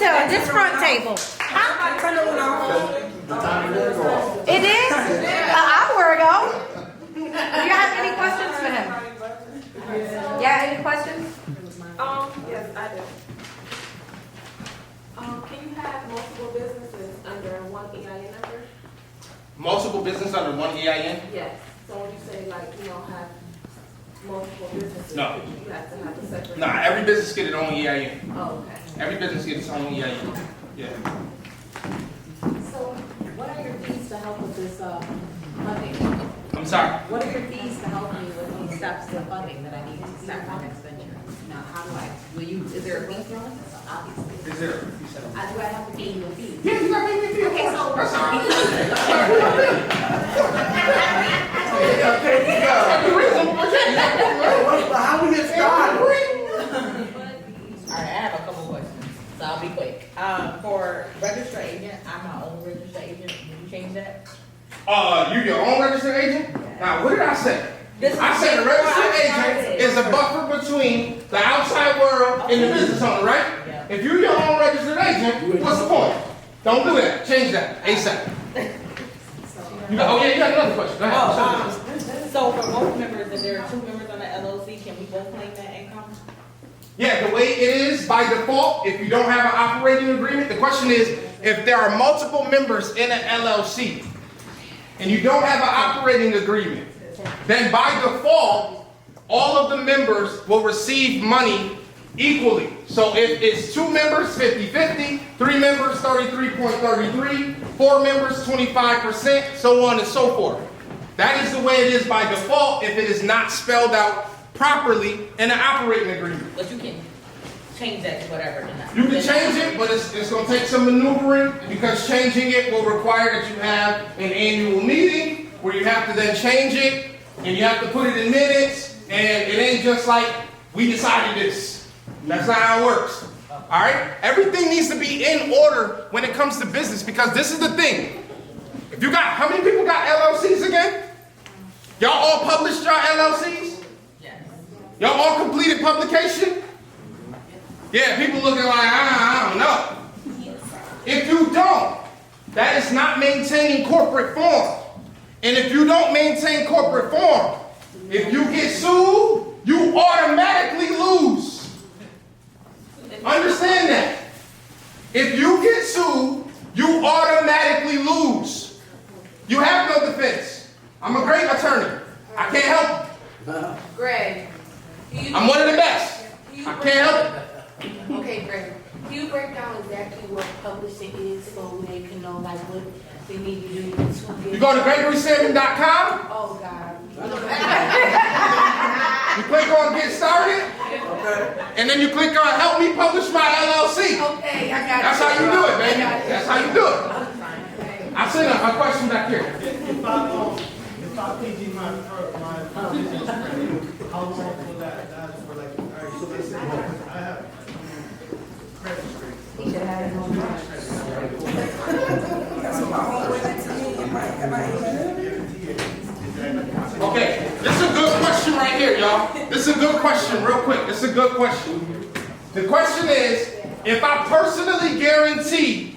this front table. Huh? It is? An hour ago. Do you have any questions for him? Yeah, any questions? Yes, I do. Can you have multiple businesses under one EIN number? Multiple business under one EIN? Yes. So when you say like you don't have multiple businesses, No. you have to have a separate. Nah, every business get its own EIN. Oh, okay. Every business gets its own EIN. Yeah. So, what are your fees to help with this funding? I'm sorry. What are your fees to help me with these steps to funding that I need to start my next venture? Now, how do I, is there a fee for it? Obviously. Is there? Do I have to pay you a fee? Yeah, you got me. Okay, so. That's all right. How we get started? All right, I have a couple questions, so I'll be quick. For registered agent, I'm my own registered agent. Can you change that? You your own registered agent? Now, what did I say? This is I said the registered agent is a buffer between the outside world and the business owner, right? Yeah. If you're your own registered agent, what's the point? Don't do that. Change that ASAP. You got another question. Go ahead. So for both members, if there are two members on the LLC, can we both claim that income? Yeah, the way it is by default, if you don't have an operating agreement, the question is if there are multiple members in an LLC and you don't have an operating agreement, then by default, all of the members will receive money equally. So if it's 2 members, 50-50, 3 members, 33.33, 4 members, 25%, so on and so forth. That is the way it is by default if it is not spelled out properly in an operating agreement. But you can change that to whatever. You can change it, but it's going to take some maneuvering because changing it will require that you have an annual meeting where you have to then change it and you have to put it in minutes, and it ain't just like we decided this. That's not how it works. All right? Everything needs to be in order when it comes to business because this is the thing. If you got, how many people got LLCs again? Y'all all published your LLCs? Yes. Y'all all completed publication? Yeah, people looking like, I don't know. If you don't, that is not maintaining corporate form. And if you don't maintain corporate form, if you get sued, you automatically lose. Understand that. If you get sued, you automatically lose. You have no defense. I'm a great attorney. I can't help you. Greg, I'm one of the best. I can't help it. Okay, Greg. Can you break down exactly what publishing is so they can know like what they need to do to You go to GregorySalmon.com. Oh God. You click on Get Started. And then you click on Help Me Publish My LLC. Okay, I got it. That's how you do it, baby. That's how you do it. I sent a question back here. If I PG my business, how long will that for like, all right, so let's say I have credit screen. Okay, this is a good question right here, y'all. This is a good question, real quick. This is a good question. The question is, if I personally guarantee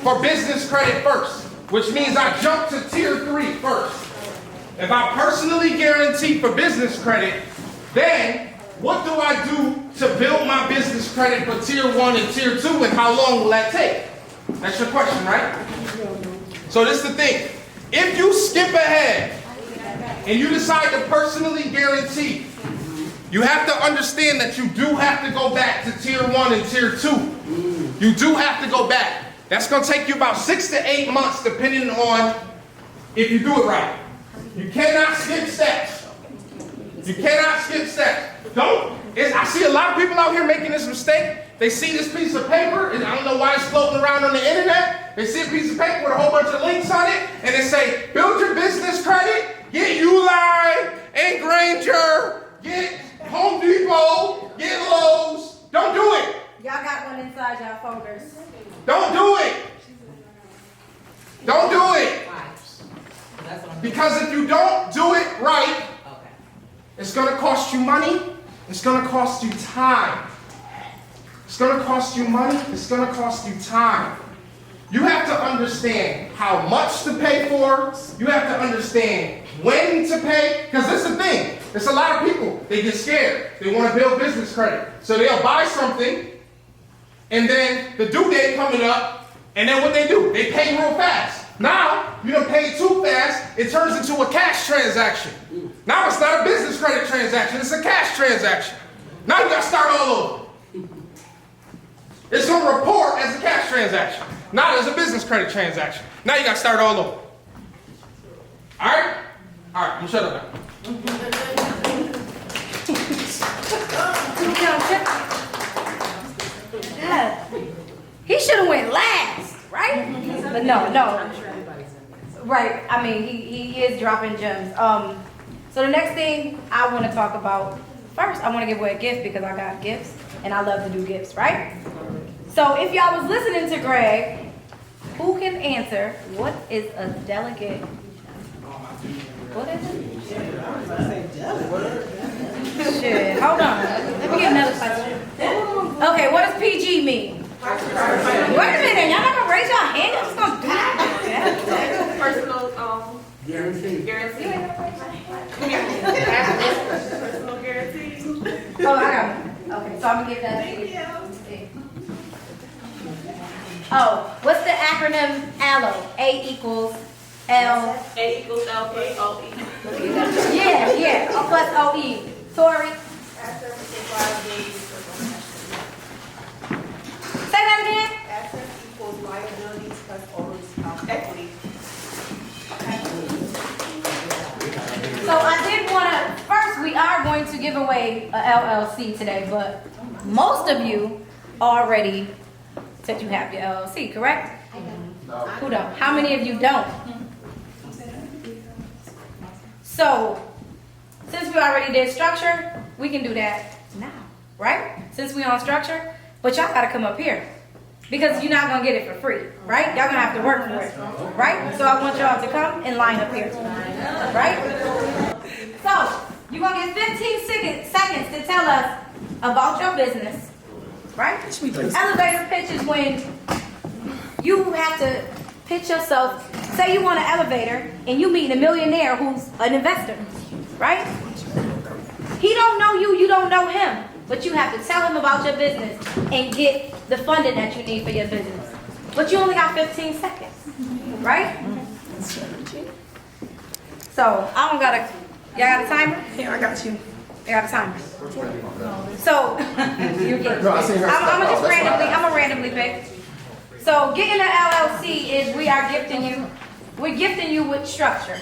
for business credit first, which means I jump to tier 3 first. If I personally guarantee for business credit, then what do I do to build my business credit for tier 1 and tier 2, and how long will that take? That's your question, right? So this is the thing. If you skip ahead and you decide to personally guarantee, you have to understand that you do have to go back to tier 1 and tier 2. You do have to go back. That's going to take you about 6 to 8 months depending on if you do it right. You cannot skip steps. You cannot skip steps. I see a lot of people out here making this mistake. They see this piece of paper, and I don't know why it's floating around on the internet. They see a piece of paper with a whole bunch of links on it, and they say, build your business credit, get Uline and Granger, get Home Depot, get Lowe's. Don't do it. Y'all got one inside y'all folders. Don't do it. Don't do it. Why? That's what I'm Because if you don't do it right, Okay. it's going to cost you money. It's going to cost you time. It's going to cost you money. It's going to cost you time. You have to understand how much to pay for. You have to understand when to pay. Because this is the thing. There's a lot of people, they get scared. They want to build business credit. So they'll buy something, and then the due date coming up, and then what they do? They pay real fast. Now, you done paid too fast, it turns into a cash transaction. Now it's not a business credit transaction, it's a cash transaction. Now you got to start all over. It's going to report as a cash transaction, not as a business credit transaction. Now you got to start all over. All right? All right, I'm shut up now. Yeah. He should have went last, right? But no. Right, I mean, he is dropping gems. So the next thing I want to talk about, first I want to give away a gift because I got gifts and I love to do gifts, right? So if y'all was listening to Greg, who can answer what is a delegate? What is it? Shit, hold on. Let me get another question. Okay, what does PG mean? Wait a minute, y'all not gonna raise your hand? I'm just gonna Personal, Guarantee. Personal guarantee. Oh, I got it. Okay, so I'm gonna give that to you. Oh, what's the acronym ALLO? A equals L. A equals L plus O E. Yeah, plus OE. Tori, say that again. Assets equals liabilities plus equity. So I did want to, first we are going to give away a LLC today, but most of you already said you have your LLC, correct? Who don't? How many of you don't? So, since we already did structure, we can do that now, right? Since we on structure, but y'all gotta come up here. Because you're not gonna get it for free, right? Y'all gonna have to work for it, right? So I want y'all to come and line up here, right? So, you're gonna get 15 seconds to tell us about your business, right? Elevator pitch is when you have to pitch yourself. Say you want an elevator and you meet a millionaire who's an investor, right? He don't know you, you don't know him, but you have to tell him about your business and get the funding that you need for your business. But you only got 15 seconds, right? So I don't gotta. Y'all got a timer? Yeah, I got you. I got a timer. So you're good. I'm gonna randomly pick. So getting an LLC is we're gifting you with structure.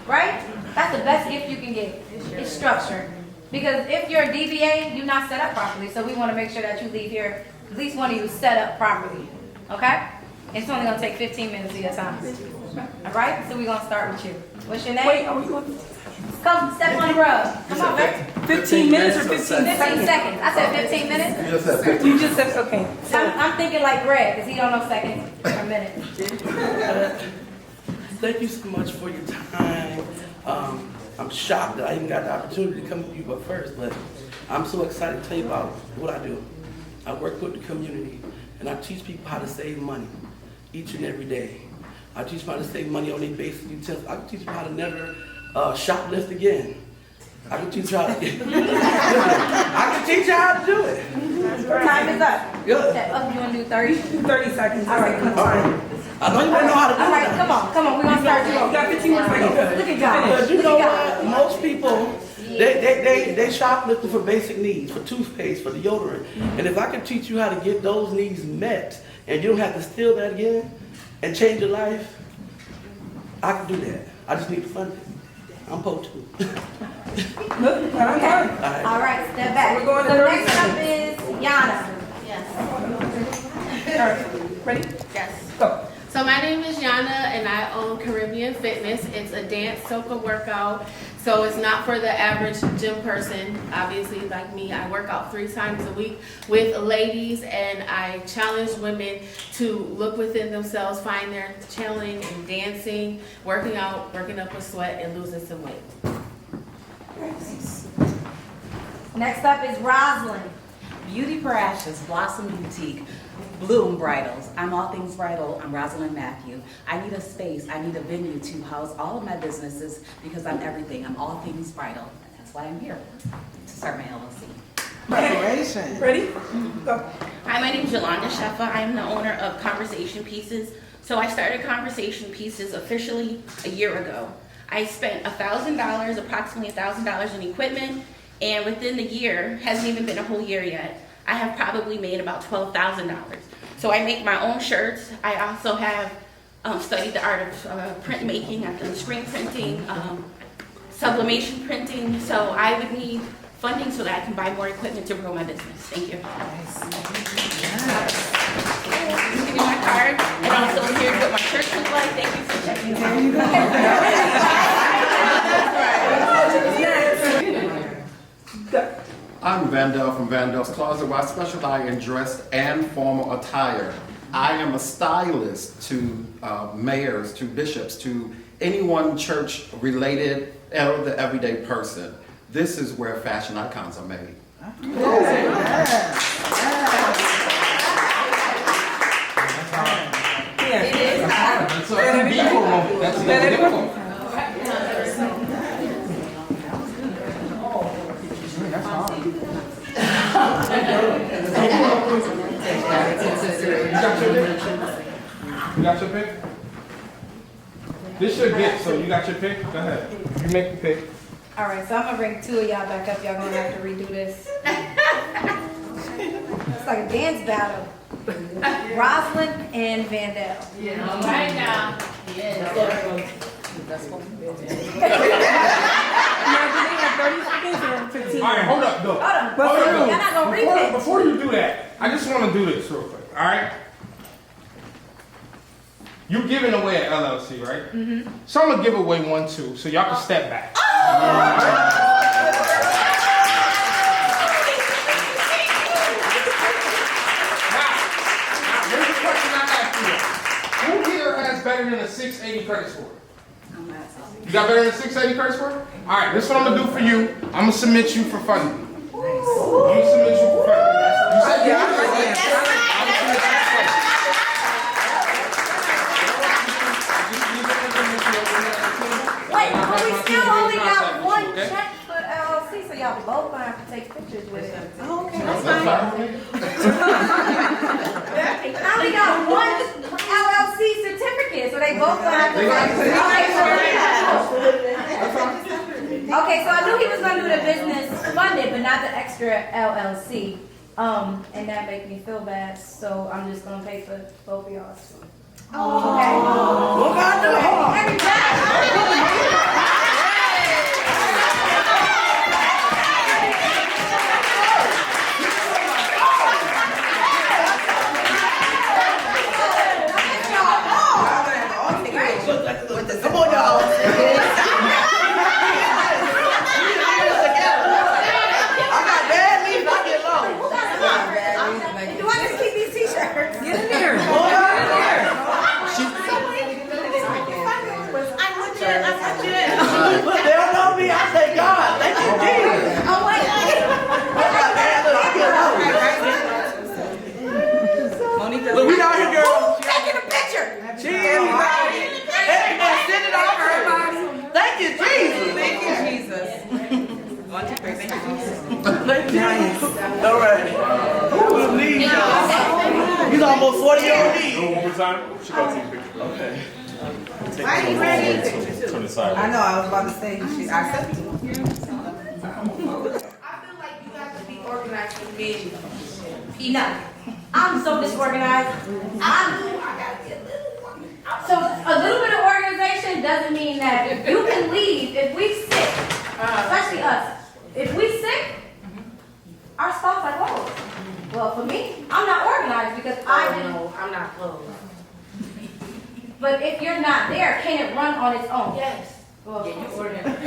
Right? That's the best gift you can get. It's structure. Because if you're a DBA, you're not set up properly. So we want to make sure that you leave here, at least one of you set up properly. Okay? It's only gonna take 15 minutes of your time. Alright? So we're gonna start with you. What's your name? Wait, are we going? Come, step on the rug. Come on, baby. 15 minutes or 15 15 seconds? seconds. I said 15 minutes. You just said 50. You just said, okay. I'm thinking like Greg, because he don't know seconds or minutes. Thank you so much for your time. I'm shocked that I even got the opportunity to come to you but first, but I'm so excited to tell you about what I do. I work with the community, and I teach people how to save money each and every day. I teach people how to save money on their basic utensils. I can teach people how to never shoplift again. I can teach you how to I can teach you how to do it. Time is up. Good. You want to do 30? 30 seconds. All right, come on. I know you want to know how to do All it. right, come on. We're going to start you You over. got 15 more seconds. Look at God. Because you Look know at what? God. Most people, they shoplifting for basic needs, for toothpaste, for deodorant. And if I can teach you how to get those needs met, and you don't have to steal that again, and change your life, I can do that. I just need the funding. I'm po too. Look, I'm sorry. All right, step back. We're going to So 30 next up is Yana. All right, ready? Yes. Go. So my name is Yana and I own Caribbean Fitness. It's a dance soca workout. So it's not for the average gym person. Obviously, like me, I work out 3 times a week with ladies, and I challenge women to look within themselves, find their channeling and dancing, working out, working up a sweat, and losing some weight. Next up is Roslyn. Beauty for Ashes, Blossom Boutique, Bloom Bridals. I'm all things bridal. I'm Rosalind Matthew. I need a space. I need a venue to house all of my businesses because I'm everything. I'm all things bridal. That's why I'm here, to start my LLC. Preparation. Ready? Go. Hi, my name is Yolanda Sheffa. I am the owner of Conversation Pieces. So I started Conversation Pieces officially a year ago. I spent $1,000, approximately $1,000 in equipment, and within the year, hasn't even been a whole year yet, I have probably made about $12,000. So I make my own shirts. I also have studied the art of printmaking. I've done screen printing, sublimation printing. So I would need funding so that I can buy more equipment to grow my business. Thank you. Give me my card, and also here's what my shirts look like. Thank you for checking it out. I'm Vandell from Vandell's Closet, where I specialize in dress and formal attire. I am a stylist to mayors, to bishops, to anyone church related, the everyday person. This is where fashion icons are made. It is. That's a beautiful moment. That's a beautiful. You got your pick? This your gift, so you got your pick? Go ahead. You make the pick. All right, so I'm gonna bring two of y'all back up. Y'all gonna have to redo this. It's like a dance battle. Rosalind and Vandell. Right now. Now, do they have 30 seconds or 15? All right, hold up, though. Hold on. But Hold up, Y'all though. not gonna repick. Before you do that, I just want to do this real quick, all right? You're giving away an LLC, right? Mm-hmm. So I'm going to give away one, too, so y'all can step back. Now, here's the question I ask you. Who here has better than a 680 credit score? You got better than a 680 credit score? All right, this is what I'm going to do for you. I'm going to submit you for funding. I'm going to submit you for funding. You said you got it. Wait, but we still only got one check for LLC, so y'all both gonna have to take pictures with it. Oh, okay. That's fine. I only got one LLC certificate, so they both gonna have to Okay, so I knew he was gonna do the business funded, but not the extra LLC. And that made me feel bad, so I'm just gonna pay for both of y'all. Okay? What God do? Come on, y'all. I got bad knees, I get low. Do I just keep these t-shirts? Get in there. I'm legit. They don't know me, I say God. Thank you, Jesus. Oh, wait. I got bad knees, I get low. Look, we out here, girl. Who's taking a picture? Everybody. And send it off to everybody. Thank you, Jesus. Thank you, Jesus. 1, 2, 3, thank you, Jesus. Thank you. All right. Good knees, y'all. He's almost 40 years old. One more time. She got to take a picture. Okay. Why are you ready? Turn it sideways. I know, I was about to say, I said it. I feel like you have to be organized for me. No, I'm so disorganized. I gotta get a little one. So a little bit of organization doesn't mean that you can leave if we sick, especially us. If we sick, our spouse like, oh, well for me, I'm not organized because I didn't. I'm not close. But if you're not there, can it run on its own? Yes. Well, Yeah, you organized.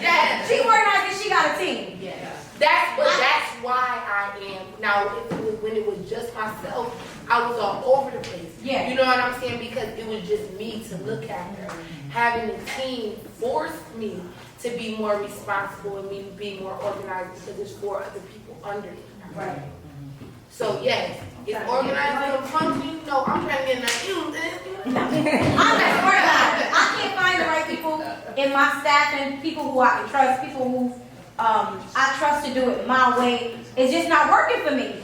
yeah, she organized and she got a team. Yes. That's why I am now. When it was just myself, I was all over the place. Yeah. You know what I'm saying? Because it was just me to look at her. Having a team forced me to be more responsible and me be more organized because there's 4 other people under me. Right. So yes, it's organized and functioning. No, I'm trying to get in that. I'm not organized. I can't find the right people in my staff and people who I can trust, people who I trust to do it my way. It's just not working for me.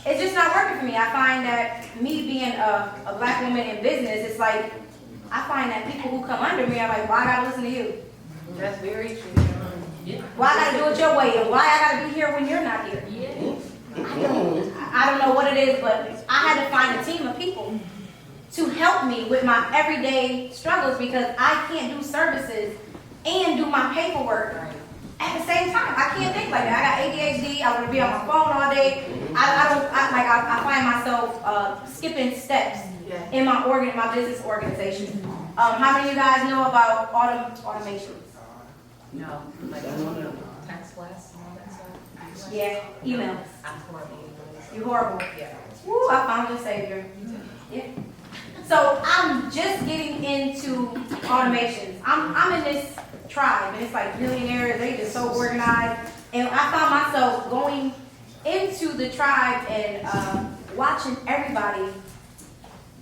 It's just not working for me. I find that me being a black woman in business, it's like, I find that people who come under me are like, why I gotta listen to you? That's very true. Why I gotta do it your way? And why I gotta be here when you're not here? I don't know what it is, but I had to find a team of people to help me with my everyday struggles because I can't do services and do my paperwork at the same time. I can't think like that. I got ADHD. I want to be on my phone all day. I find myself skipping steps in my business organization. How many of you guys know about automation? No, like text blasts and all that stuff. Yeah, email. I'm horrible. You're horrible. Yeah. Woo, I found your savior. Yeah. So I'm just getting into automations. I'm in this tribe, and it's like millionaires. They just so organized, and I found myself going into the tribe and watching everybody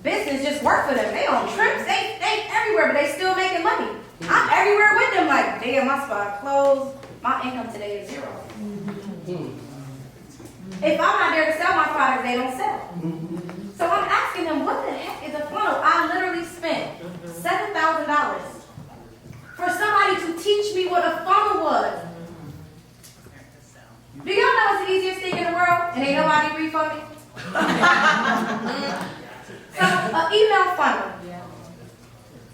business just work for them. They on trips, they everywhere, but they still making money. I'm everywhere with them. Like, damn, my spot closed. My income today is 0. If I'm not there to sell my product, they don't sell. So I'm asking them, what the heck is a funnel? I literally spent $7,000 for somebody to teach me what a funnel was. Do y'all know it's the easiest thing in the world and ain't nobody read for me? So an email funnel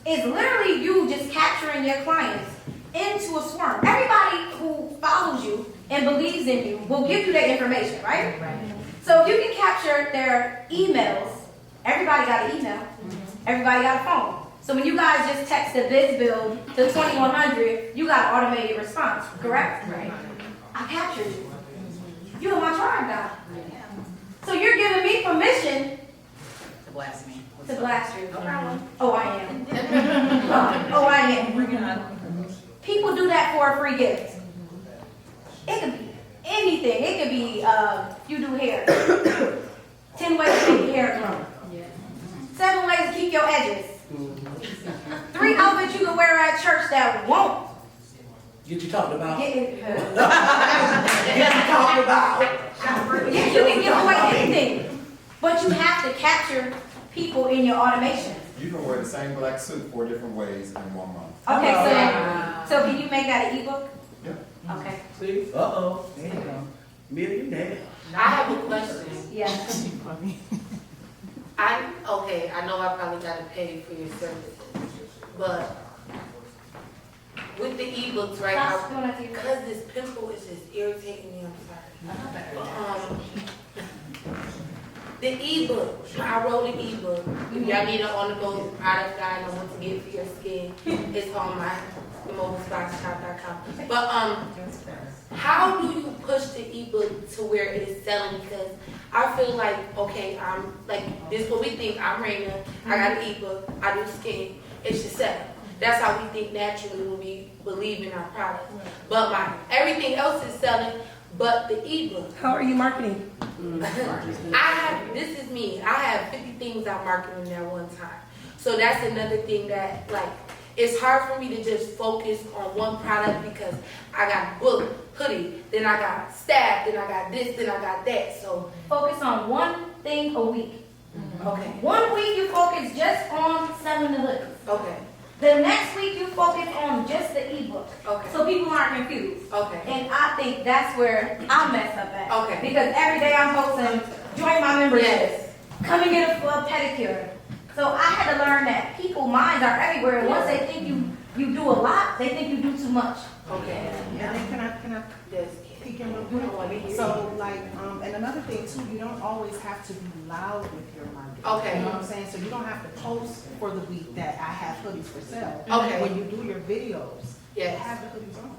is literally you just capturing your clients into a swarm. Everybody who follows you and believes in you will give you their information, right? So if you can capture their emails, everybody got an email, everybody got a phone. So when you guys just text a biz bill to 2100, you got an automated response, correct? Right. I captured you. You're my tribe now. So you're giving me permission To blast me. to blast you. Oh, I am. Oh, I am. People do that for a free gift. It could be anything. It could be you do hair. 10 ways to make your hair grow. 7 ways to keep your edges. 3 outfits you can wear at church that won't Get you talking about. get in. Get you talking about. Yeah, you can give away anything, but you have to capture people in your automation. You can wear the same black suit 4 different ways in 1 month. Okay, so can you make that an ebook? Yeah. Okay. See? Uh-oh. There you go. Millionaire. I have a question. Yes. I know I probably gotta pay for your services, but with the ebooks right now, Stop doing that to you. because this pimple is just irritating me, I'm sorry. The ebook, I wrote an ebook. If y'all need an on-the-go product guide on what to get for your skin, it's on my mobilespotshop.com. But how do you push the ebook to where it is selling? Because I feel like, okay, I'm like this is what we think. I'm Raina. I got an ebook. I do skin. It should sell. That's how we think naturally when we believe in our product. But everything else is selling, but the ebook. How are you marketing? This is me. I have 50 things I'm marketing at one time. So that's another thing that like it's hard for me to just focus on one product because I got book, hoodie, then I got staff, then I got this, then I got that. So Focus on one thing a week. okay. 1 week you focus just on selling the hoodies. Okay. The next week you focus on just the ebook. Okay. So people aren't confused. Okay. And I think that's where I mess up at. Okay. Because every day I'm posting, join my membership. Yes. Come and get a pedicure. So I had to learn that people's minds are everywhere. And once they think you do a lot, they think you do too much. Okay. Yeah, and can I Yes. peek in real quick? So like, and another thing too, you don't always have to be loud with your marketing. Okay. You know what I'm saying? So you don't have to post for the week that I have hoodies for sale. Okay. When you do your videos, Yes. have the hoodies on.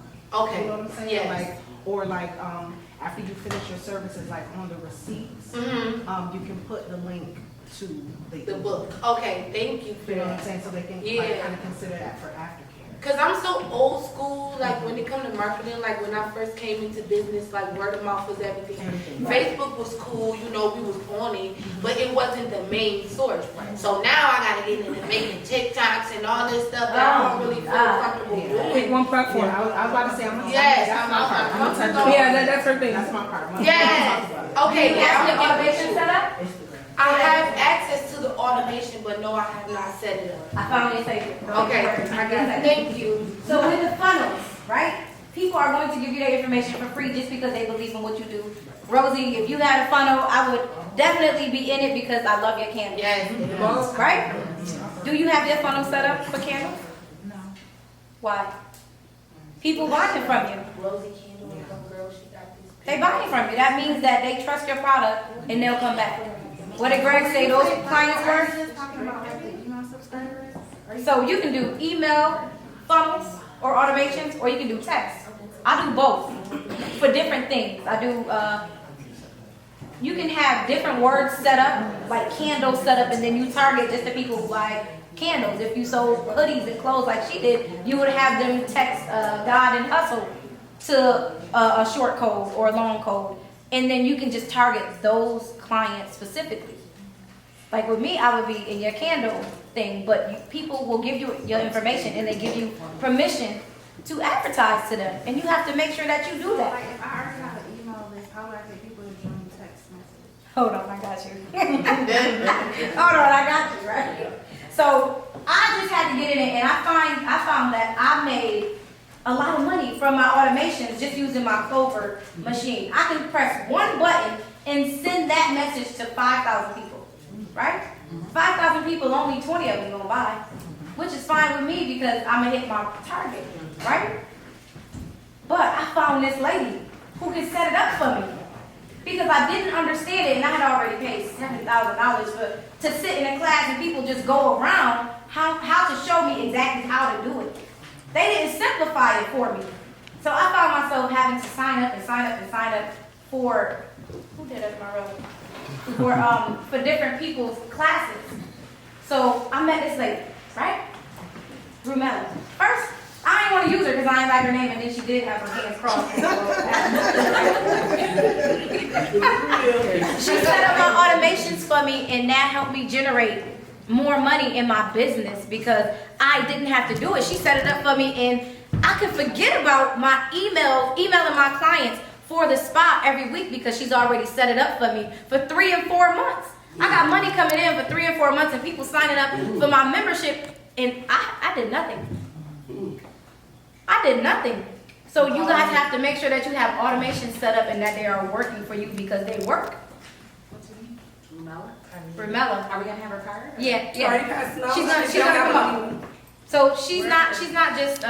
Okay. You know what I'm saying? Yes. Like, or like, after you finish your services, like on the receipts, Mm-hmm. you can put the link to The book. Okay. Thank you for You know what that. I'm saying? So they can Yeah. like kind of consider that for aftercare. Cause I'm so old school, like when it comes to marketing, like when I first came into business, like word of mouth was everything. Facebook was cool, you know, we was on it, but it wasn't the main source. So now I gotta get into making TikToks and all this stuff that I don't really feel comfortable doing. Pick one platform. I was about to say, I'm Yes, that's her thing. That's my part. Yes. Okay, You have the automation set up? I have access to the automation, but no, I have not set it up. I found it safe. Okay, I got it. Thank you. So with the funnels, right? People are going to give you their information for free just because they believe in what you do. Rosie, if you had a funnel, I would definitely be in it because I love your candles. Yes. Right? Do you have your funnel set up for candles? No. Why? People buying from you. Rosie Candle, girl, she got this. They buying from you. That means that they trust your product and they'll come back. What did Greg say those clients were? Talking about like the email subscribers. So you can do email funnels or automations, or you can do text. I do both for different things. I do, you can have different words set up, like candles set up, and then you target just the people who buy candles. If you sold hoodies and clothes like she did, you would have them text God and Hustle to a short code or a long code. And then you can just target those clients specifically. Like with me, I would be in your candle thing, but people will give you your information and they give you permission to advertise to them. And you have to make sure that you do that. Like if I already have an email list, how would I get people to join the text message? Hold on, I got you. Hold on, I got you, right? So I just had to get in it, and I found that I made a lot of money from my automations just using my Clover machine. I can press one button and send that message to 5,000 people, right? 5,000 people, only 20 of them gonna buy, which is fine with me because I'm gonna hit my target, right? But I found this lady who could set it up for me because I didn't understand it, and I had already paid $7,000 to sit in a class and people just go around how to show me exactly how to do it. They didn't simplify it for me. So I found myself having to sign up for, who did that in my room? For different people's classes. So I met this lady, right? Brunch. First, I didn't want to use her because I didn't like her name, and then she did have her hands crossed. She set up my automations for me, and that helped me generate more money in my business because I didn't have to do it. She set it up for me, and I could forget about my emailing my clients for the spot every week because she's already set it up for me for 3 and 4 months. I got money coming in for 3 and 4 months and people signing up for my membership, and I did nothing. I did nothing. So you guys have to make sure that you have automation set up and that they are working for you because they work. What's her name? Ramella. Are we gonna have her card? Yeah. She's She's not come up. So she's not just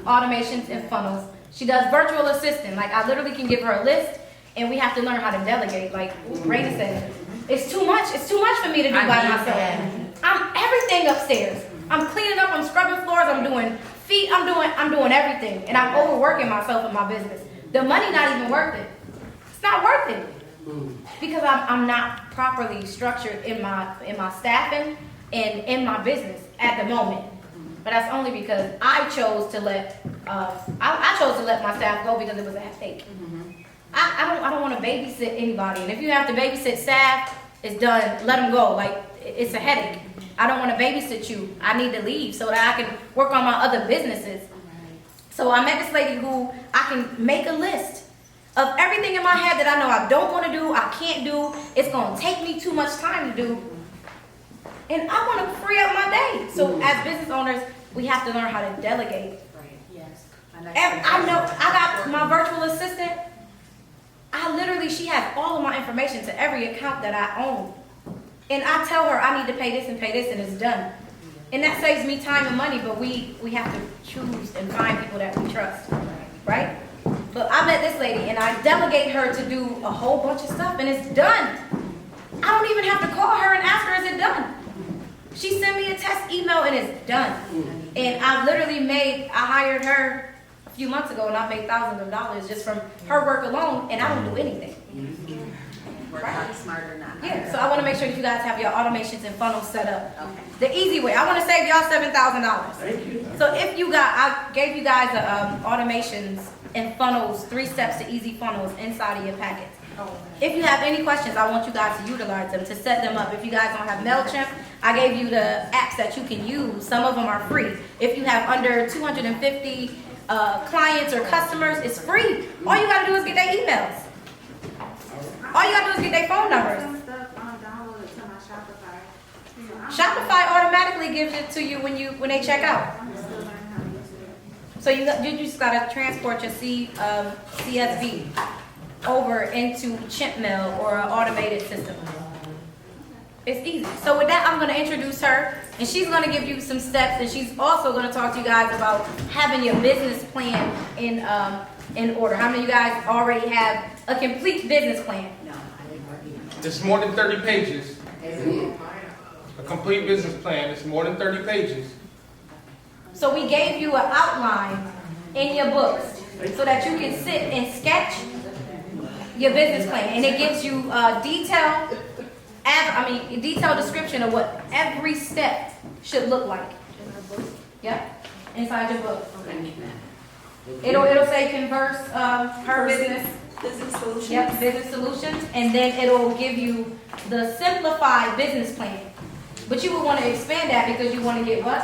automations and funnels. She does virtual assistant. Like I literally can give her a list and we have to learn how to delegate. Like Raina said, it's too much. It's too much for me to do by myself. I'm everything upstairs. I'm cleaning up, I'm scrubbing floors, I'm doing feet, I'm doing everything. And I'm overworking myself in my business. The money not even worth it. It's not worth it. Because I'm not properly structured in my staffing and in my business at the moment. But that's only because I chose to let my staff go because it was a headache. I don't want to babysit anybody. And if you have to babysit staff, it's done. Let them go. Like it's a headache. I don't want to babysit you. I need to leave so that I can work on my other businesses. So I met this lady who I can make a list of everything in my head that I know I don't want to do, I can't do, it's going to take me too much time to do. And I want to free up my day. So as business owners, we have to learn how to delegate. Right, yes. I know, I got my virtual assistant. She has all of my information to every account that I own. And I tell her I need to pay this, and it's done. And that saves me time and money, but we have to choose and find people that we trust, right? But I met this lady, and I delegate her to do a whole bunch of stuff, and it's done. I don't even have to call her and ask her, is it done? She sent me a test email, and it's done. And I hired her a few months ago, and I made thousands of dollars just from her work alone, and I don't do anything. Work hard, smarter, not harder. Yeah, so I want to make sure that you guys have your automations and funnels set up. Okay. The easy way. I want to save y'all $7,000. Thank you. So if you got, I gave you guys automations and funnels, 3 steps to easy funnels inside of your packets. If you have any questions, I want you guys to utilize them, to set them up. If you guys don't have MailChimp, I gave you the apps that you can use. Some of them are free. If you have under 250 clients or customers, it's free. All you gotta do is get their emails. All you gotta do is get their phone numbers. Shopify automatically gives it to you when they check out. So you just gotta transport your CSV over into chimp mail or an automated system. It's easy. So with that, I'm gonna introduce her, and she's gonna give you some steps, and she's also gonna talk to you guys about having your business plan in order. How many of you guys already have a complete business plan? It's more than 30 pages. A complete business plan is more than 30 pages. So we gave you an outline in your books so that you can sit and sketch your business plan, and it gives you a detailed description of what every step should look like. Yep, inside your book. It'll say converse her business. Business solutions. Yep, business solutions, and then it'll give you the simplified business plan. But you would want to expand that because you want to get what?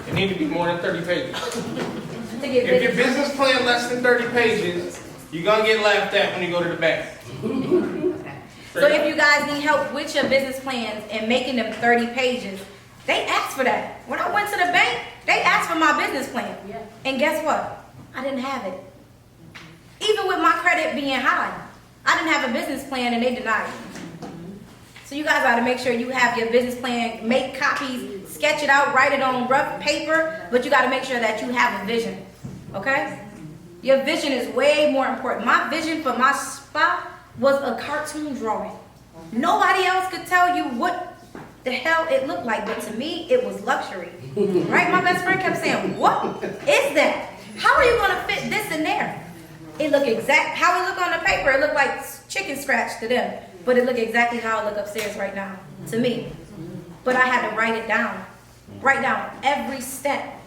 It needs to be more than 30 pages. To get If your business plan less than 30 pages, you're gonna get laughed at when you go to the bank. So if you guys need help with your business plans and making them 30 pages, they asked for that. When I went to the bank, they asked for my business plan. And guess what? I didn't have it. Even with my credit being high, I didn't have a business plan and they denied it. So you guys got to make sure you have your business plan, make copies, sketch it out, write it on rough paper, but you got to make sure that you have a vision, okay? Your vision is way more important. My vision for my spot was a cartoon drawing. Nobody else could tell you what the hell it looked like, but to me, it was luxury, right? My best friend kept saying, what is that? How are you going to fit this in there? It looked how it looked on the paper. It looked like chicken scratch to them, but it looked exactly how it looked upstairs right now to me. But I had to write it down. Write down every step,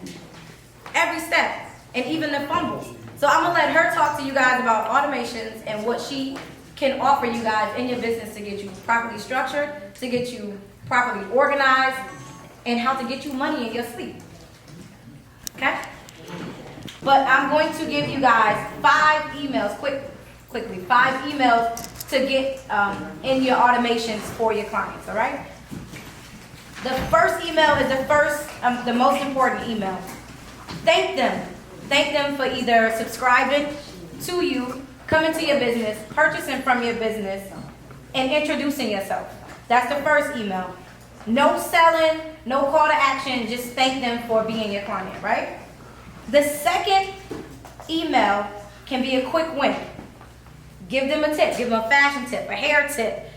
and even the fumbles. So I'm gonna let her talk to you guys about automations and what she can offer you guys in your business to get you properly structured, to get you properly organized, and how to get you money in your sleep. Okay? But I'm going to give you guys 5 emails, quickly, 5 emails to get in your automations for your clients, all right? The first email is the most important email. Thank them. Thank them for either subscribing to you, coming to your business, purchasing from your business, and introducing yourself. That's the first email. No selling, no call to action, just thank them for being your client, right? The second email can be a quick win. Give them a tip, give them a fashion tip, a hair tip,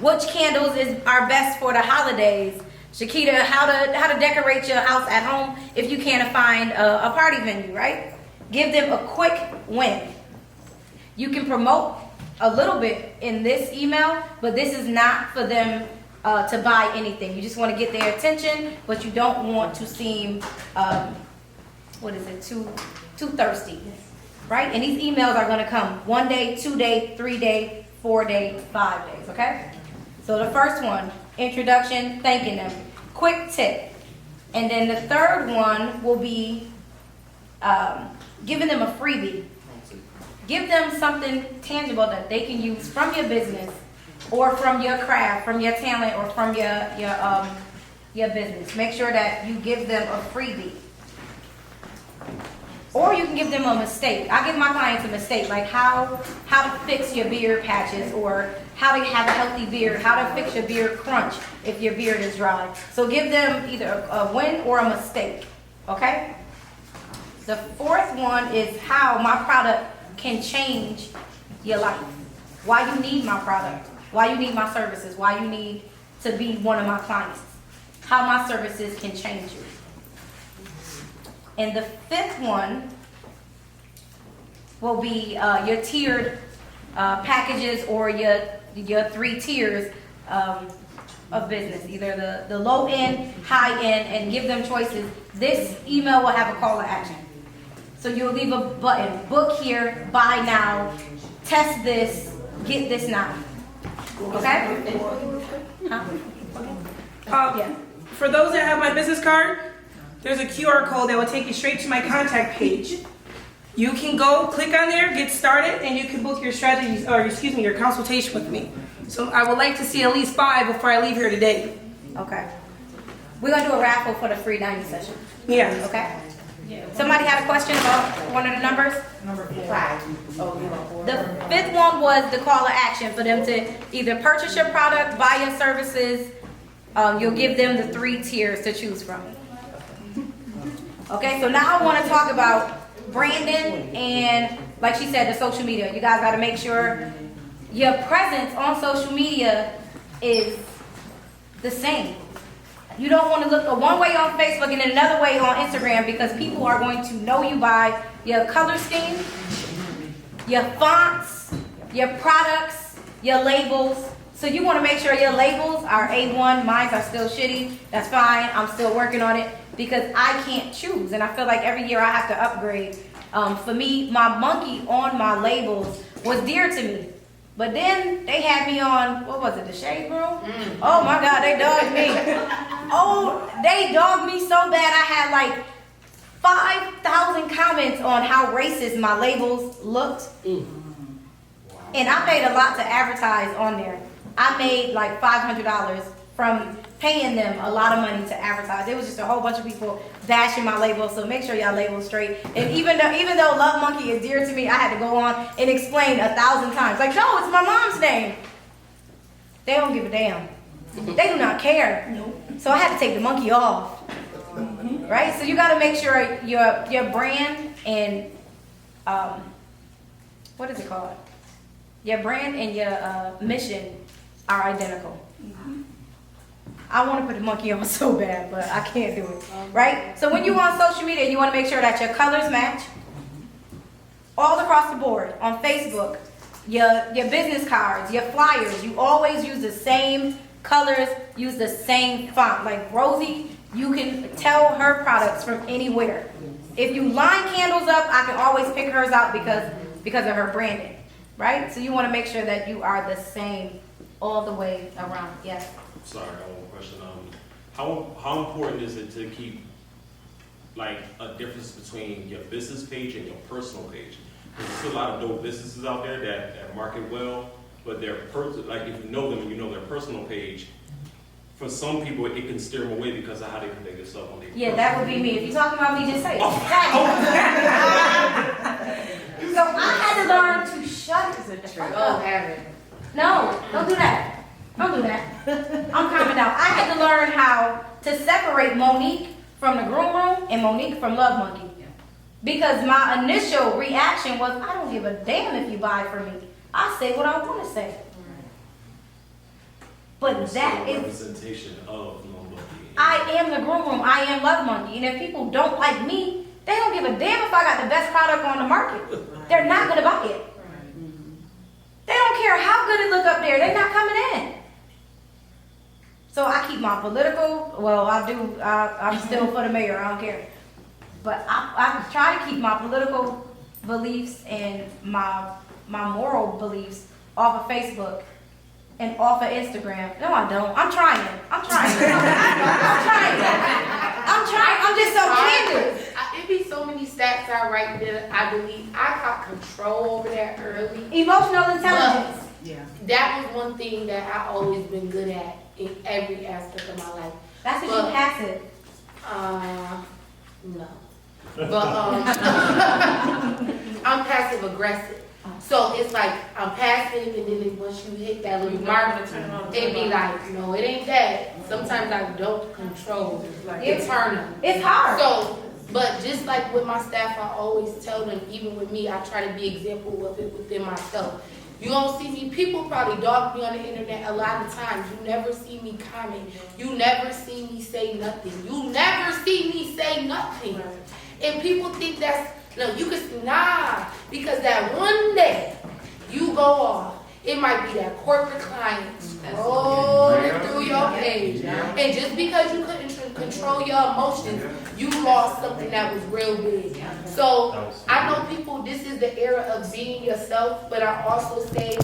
which candles are best for the holidays. Shakita, how to decorate your house at home if you can't find a party venue, right? Give them a quick win. You can promote a little bit in this email, but this is not for them to buy anything. You just want to get their attention, but you don't want to seem, too thirsty, right? And these emails are going to come 1 day, 2 day, 3 day, 4 day, 5 days, okay? So the first one, introduction, thanking them, quick tip. And then the third one will be giving them a freebie. Give them something tangible that they can use from your business or from your craft, from your talent, or from your business. Make sure that you give them a freebie. Or you can give them a mistake. I give my clients a mistake, like how to fix your beard patches, or how to have a healthy beard, how to fix your beard crunch if your beard is dry. So give them either a win or a mistake, okay? The fourth one is how my product can change your life. Why you need my product, why you need my services, why you need to be one of my clients. How my services can change you. And the fifth one will be your tiered packages, or your 3 tiers of business, either the low end, high end, and give them choices. This email will have a call to action. So you'll leave a button, book here, buy now, test this, get this now. Okay? Huh? Yeah. For those that have my business card, there's a QR code that will take you straight to my contact page. You can go, click on there, get started, and you can book your strategies, or excuse me, your consultation with me. So I would like to see at least 5 before I leave here today. Okay. We're gonna do a raffle for the free 90 session. Yeah. Okay? Somebody had a question about one of the numbers? Number 5. Oh, The fifth one was the call to action for them to either purchase your product, buy your services. You'll give them the 3 tiers to choose from. Okay, so now I want to talk about branding and, like she said, the social media. You guys got to make sure your presence on social media is the same. You don't want to look one way on Facebook and another way on Instagram, because people are going to know you by your color scheme, your fonts, your products, your labels. So you want to make sure your labels are A1. Mine are still shitty. That's fine. I'm still working on it because I can't choose. And I feel like every year I have to upgrade. For me, my monkey on my labels was dear to me. But then they had me on, what was it, the shade room? Oh my God, they dogged me. Oh, they dogged me so bad. I had like 5,000 comments on how racist my labels looked. And I paid a lot to advertise on there. I made like $500 from paying them a lot of money to advertise. It was just a whole bunch of people bashing my label, so make sure y'all label straight. And even though Love Monkey is dear to me, I had to go on and explain 1,000 times. Like, no, it's my mom's name. They don't give a damn. They do not care. So I had to take the monkey off. Right? So you got to make sure your brand and, what is it called? Your brand and your mission are identical. I want to put the monkey on so bad, but I can't do it, right? So when you're on social media, you want to make sure that your colors match all across the board. On Facebook, your business cards, your flyers, you always use the same colors, use the same font. Like Rosie, you can tell her products from anywhere. If you line candles up, I can always pick hers out because of her branding, right? So you want to make sure that you are the same all the way around. Yes. Sorry, I got one question. How important is it to keep like a difference between your business page and your personal page? Because there's a lot of dope businesses out there that market well, but their like if you know them and you know their personal page, for some people it can steer them away because of how they conduct themselves on their Yeah, that would be me. If you're talking about me, just say it. So I had to learn to shut the fuck up. No, don't do that. Don't do that. I'm calming down. I had to learn how to separate Monique from the groom room and Monique from Love Monkey. Because my initial reaction was, I don't give a damn if you buy from me. I say what I want to say. But that is representation of Love Monkey. I am the groom room. I am Love Monkey. And if people don't like me, they don't give a damn if I got the best product on the market. They're not going to buy it. They don't care how good it look up there. They're not coming in. So I keep my political, well, I do, I'm still for the mayor, I don't care. But I try to keep my political beliefs and my moral beliefs off of Facebook and off of Instagram. No, I don't. I'm trying. I'm just so candid. It be so many stats I write that I believe I got control over that early. Emotional intelligence. Yeah. That was one thing that I always been good at in every aspect of my life. That's because you passive. No. But I'm passive aggressive. So it's like I'm passive, and then once you hit that little mark, it be like, no, it ain't that. Sometimes I don't control the turn. It's hard. So, but just like with my staff, I always tell them, even with me, I try to be example of it within myself. You don't see me, people probably dog me on the internet a lot of times. You never see me comment. You never see me say nothing. You never see me say nothing. And people think that's, no, you can, nah, because that one day you go off It might be that corporate client scrolling through your page. And just because you couldn't control your emotions, you lost something that was real big. So I know people, this is the era of being yourself, but I also say,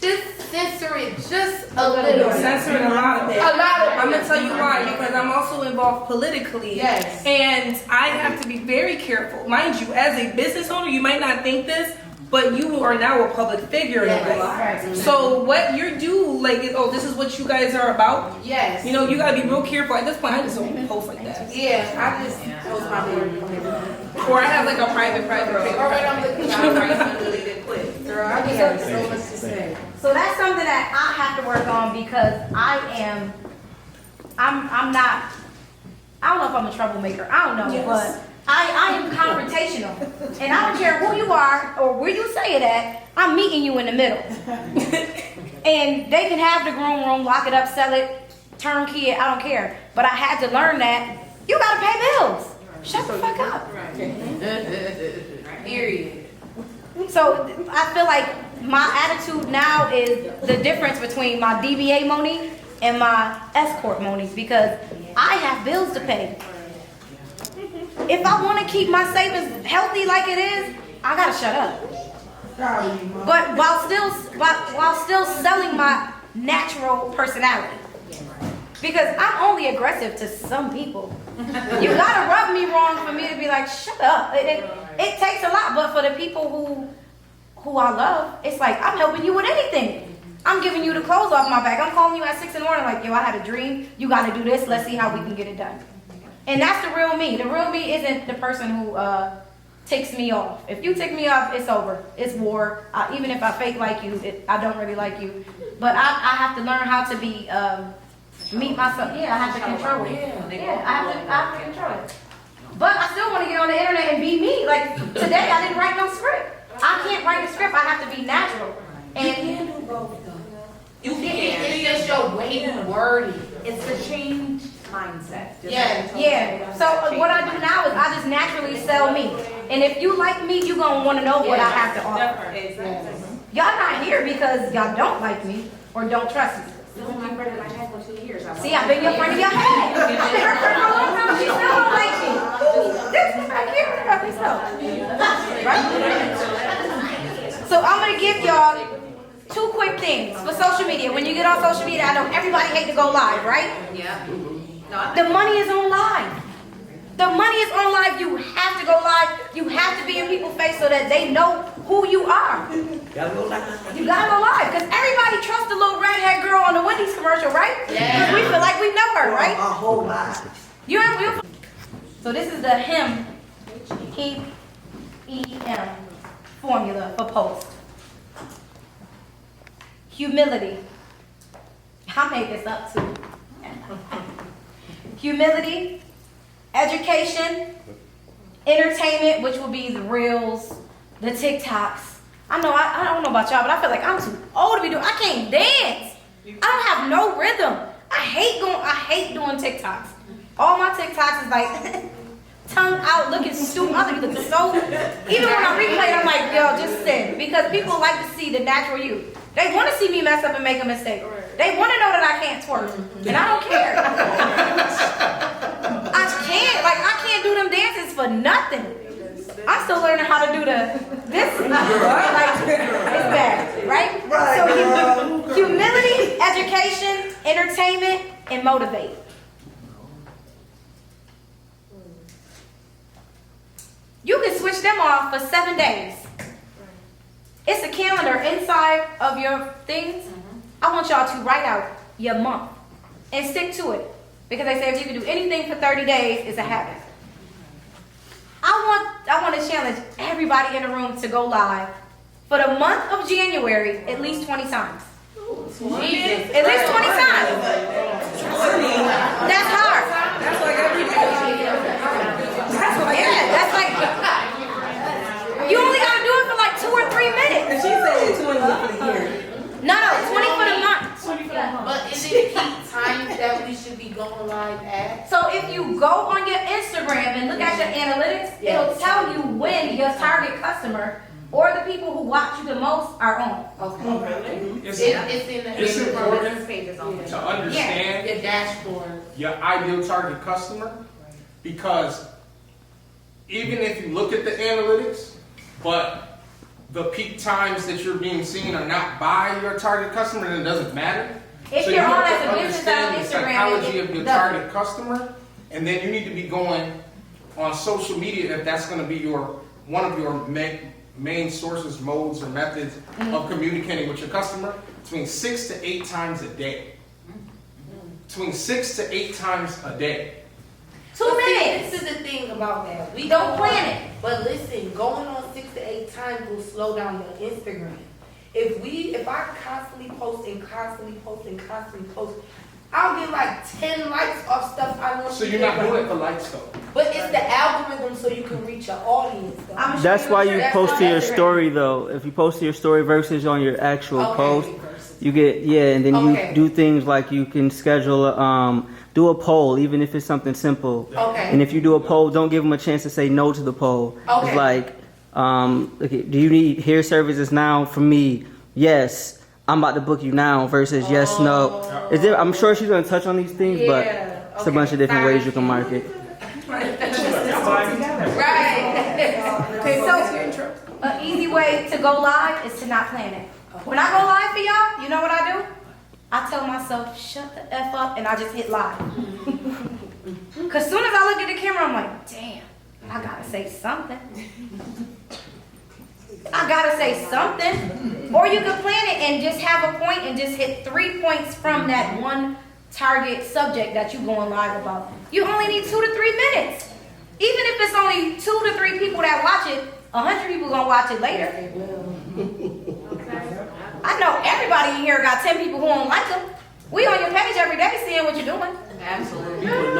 just censor it just a little. Censor it a lot of it. A lot of it. I'm gonna tell you why, because I'm also involved politically. Yes. And I have to be very careful. Mind you, as a business owner, you might not think this, but you are now a public figure in a way. Yes. So what you do, like, oh, this is what you guys are about. Yes. You know, you gotta be real careful. At this point, I just don't post like that. Yeah, I just post my word. Or I have like a private page. All right, I'm looking at Girl, I just have so much to say. So that's something that I have to work on because I'm not, I don't know if I'm a troublemaker, I don't know, but I am confrontational. And I don't care who you are or where you say it at, I'm meeting you in the middle. And they can have the groom room, lock it up, sell it, turnkey it, I don't care. But I had to learn that you gotta pay bills. Shut the fuck up. Period. So I feel like my attitude now is the difference between my DBA Monique and my escort Monique because I have bills to pay. If I want to keep my savings healthy like it is, I gotta shut up. But while still selling my natural personality. Because I'm only aggressive to some people. You gotta rub me wrong for me to be like, shut up. It takes a lot, but for the people who I love, it's like, I'm helping you with anything. I'm giving you the clothes off my back. I'm calling you at 6 in the morning like, yo, I had a dream. You gotta do this. Let's see how we can get it done. And that's the real me. The real me isn't the person who ticks me off. If you tick me off, it's over. It's war. Even if I fake like you, I don't really like you. But I have to learn how to be... meet myself. Yeah, I have to control it. Yeah, I have to control it. But I still want to get on the internet and be me. Like today, I didn't write no script. I can't write a script. I have to be natural. And you can do both, though. You can. It's just your way you word it. It's the change mindset. Yeah. So what I do now is I just naturally sell me. And if you like me, you're gonna want to know what I have to offer. Y'all not here because y'all don't like me or don't trust me. See, I've been your friend of your head. I've been her friend for a long time. She still don't like me. This is back here about myself. Right? So I'm gonna give y'all 2 quick things for social media. When you get on social media, I know everybody hate to go live, right? Yeah. The money is on live. The money is on live. You have to go live. You have to be in people's face so that they know who you are. You gotta go live. Because everybody trusts the little redhead girl on the Wendy's commercial, right? Yeah. Because we feel like we know her, right? Our whole lives. So this is the HEM, H-E-M formula for post. Humility. I made this up too. Humility. Education, entertainment, which will be the reels, the TikToks. I know, I don't know about y'all, but I feel like I'm too old to be doing, I can't dance. I don't have no rhythm. I hate doing TikToks. All my TikToks is like, tongue out, looking stupid. I look so, even when I replay it, I'm like, yo, just send. Because people like to see the natural you. They want to see me mess up and make a mistake. They want to know that I can't twerk. And I don't care. I can't do them dances for nothing. I'm still learning how to do this. Like, it's bad, right? So humility, education, entertainment, and motivate. You can switch them off for 7 days. It's a calendar inside of your things. I want y'all to write out your month and stick to it. Because they say if you can do anything for 30 days, it's a habit. I want to challenge everybody in the room to go live for the month of January at least 20 times. At least 20 times. That's hard. That's like every day. That's like, you only got to do it for like 2 or 3 minutes. And she said 20 for the year. No, 20 for the month. But is it peak times that we should be going live at? So if you go on your Instagram and look at your analytics, it'll tell you when your target customer or the people who watch you the most are on. Okay. It's It's important pages to understand your dashboard. your ideal target customer, because even if you look at the analytics, but the peak times that you're being seen are not by your target customer, then it doesn't matter. If So you're you on have as to a business understand on the Instagram, psychology it of your doesn't. target customer, and then you need to be going on social media if that's going to be one of your main sources, modes, or methods of communicating with your customer, between 6 to 8 times a day. Between 6 to 8 times a day. 2 minutes. This is the thing about that. We Don't go plan on- it. But listen, going on 6 to 8 times will slow down your Instagram. If I constantly post, I'll get like 10 likes off stuff I want. So you're not doing it for likes though. But it's the algorithm so you can reach your audience though. That's why you That's post why to your that's story though. If you post to your story versus on your actual Okay. post, you get and then Okay. you do things like you can schedule do a poll, even if it's something simple. Okay. And if you do a poll, don't give them a chance to say no to the poll. Okay. It's like, okay, do you need hair services now? For me, yes. I'm about to book you now. Versus yes, no. Is there? I'm sure she's gonna touch on these things, but it's a bunch of different ways you can market. Right. Okay, so an easy way to go live is to not plan it. When I go live for y'all, you know what I do? I tell myself, shut the F up, and I just hit live. Because soon as I look at the camera, I'm like, damn, I gotta say something. I gotta say something. Or you can plan it and just have a point and just hit 3 points from that one target subject that you're going live about. You only need 2 to 3 minutes. Even if it's only 2 to 3 people that watch it, 100 people gonna watch it later. I know everybody in here got 10 people who don't like them. We on your page every day seeing what you're doing. Absolutely. I'm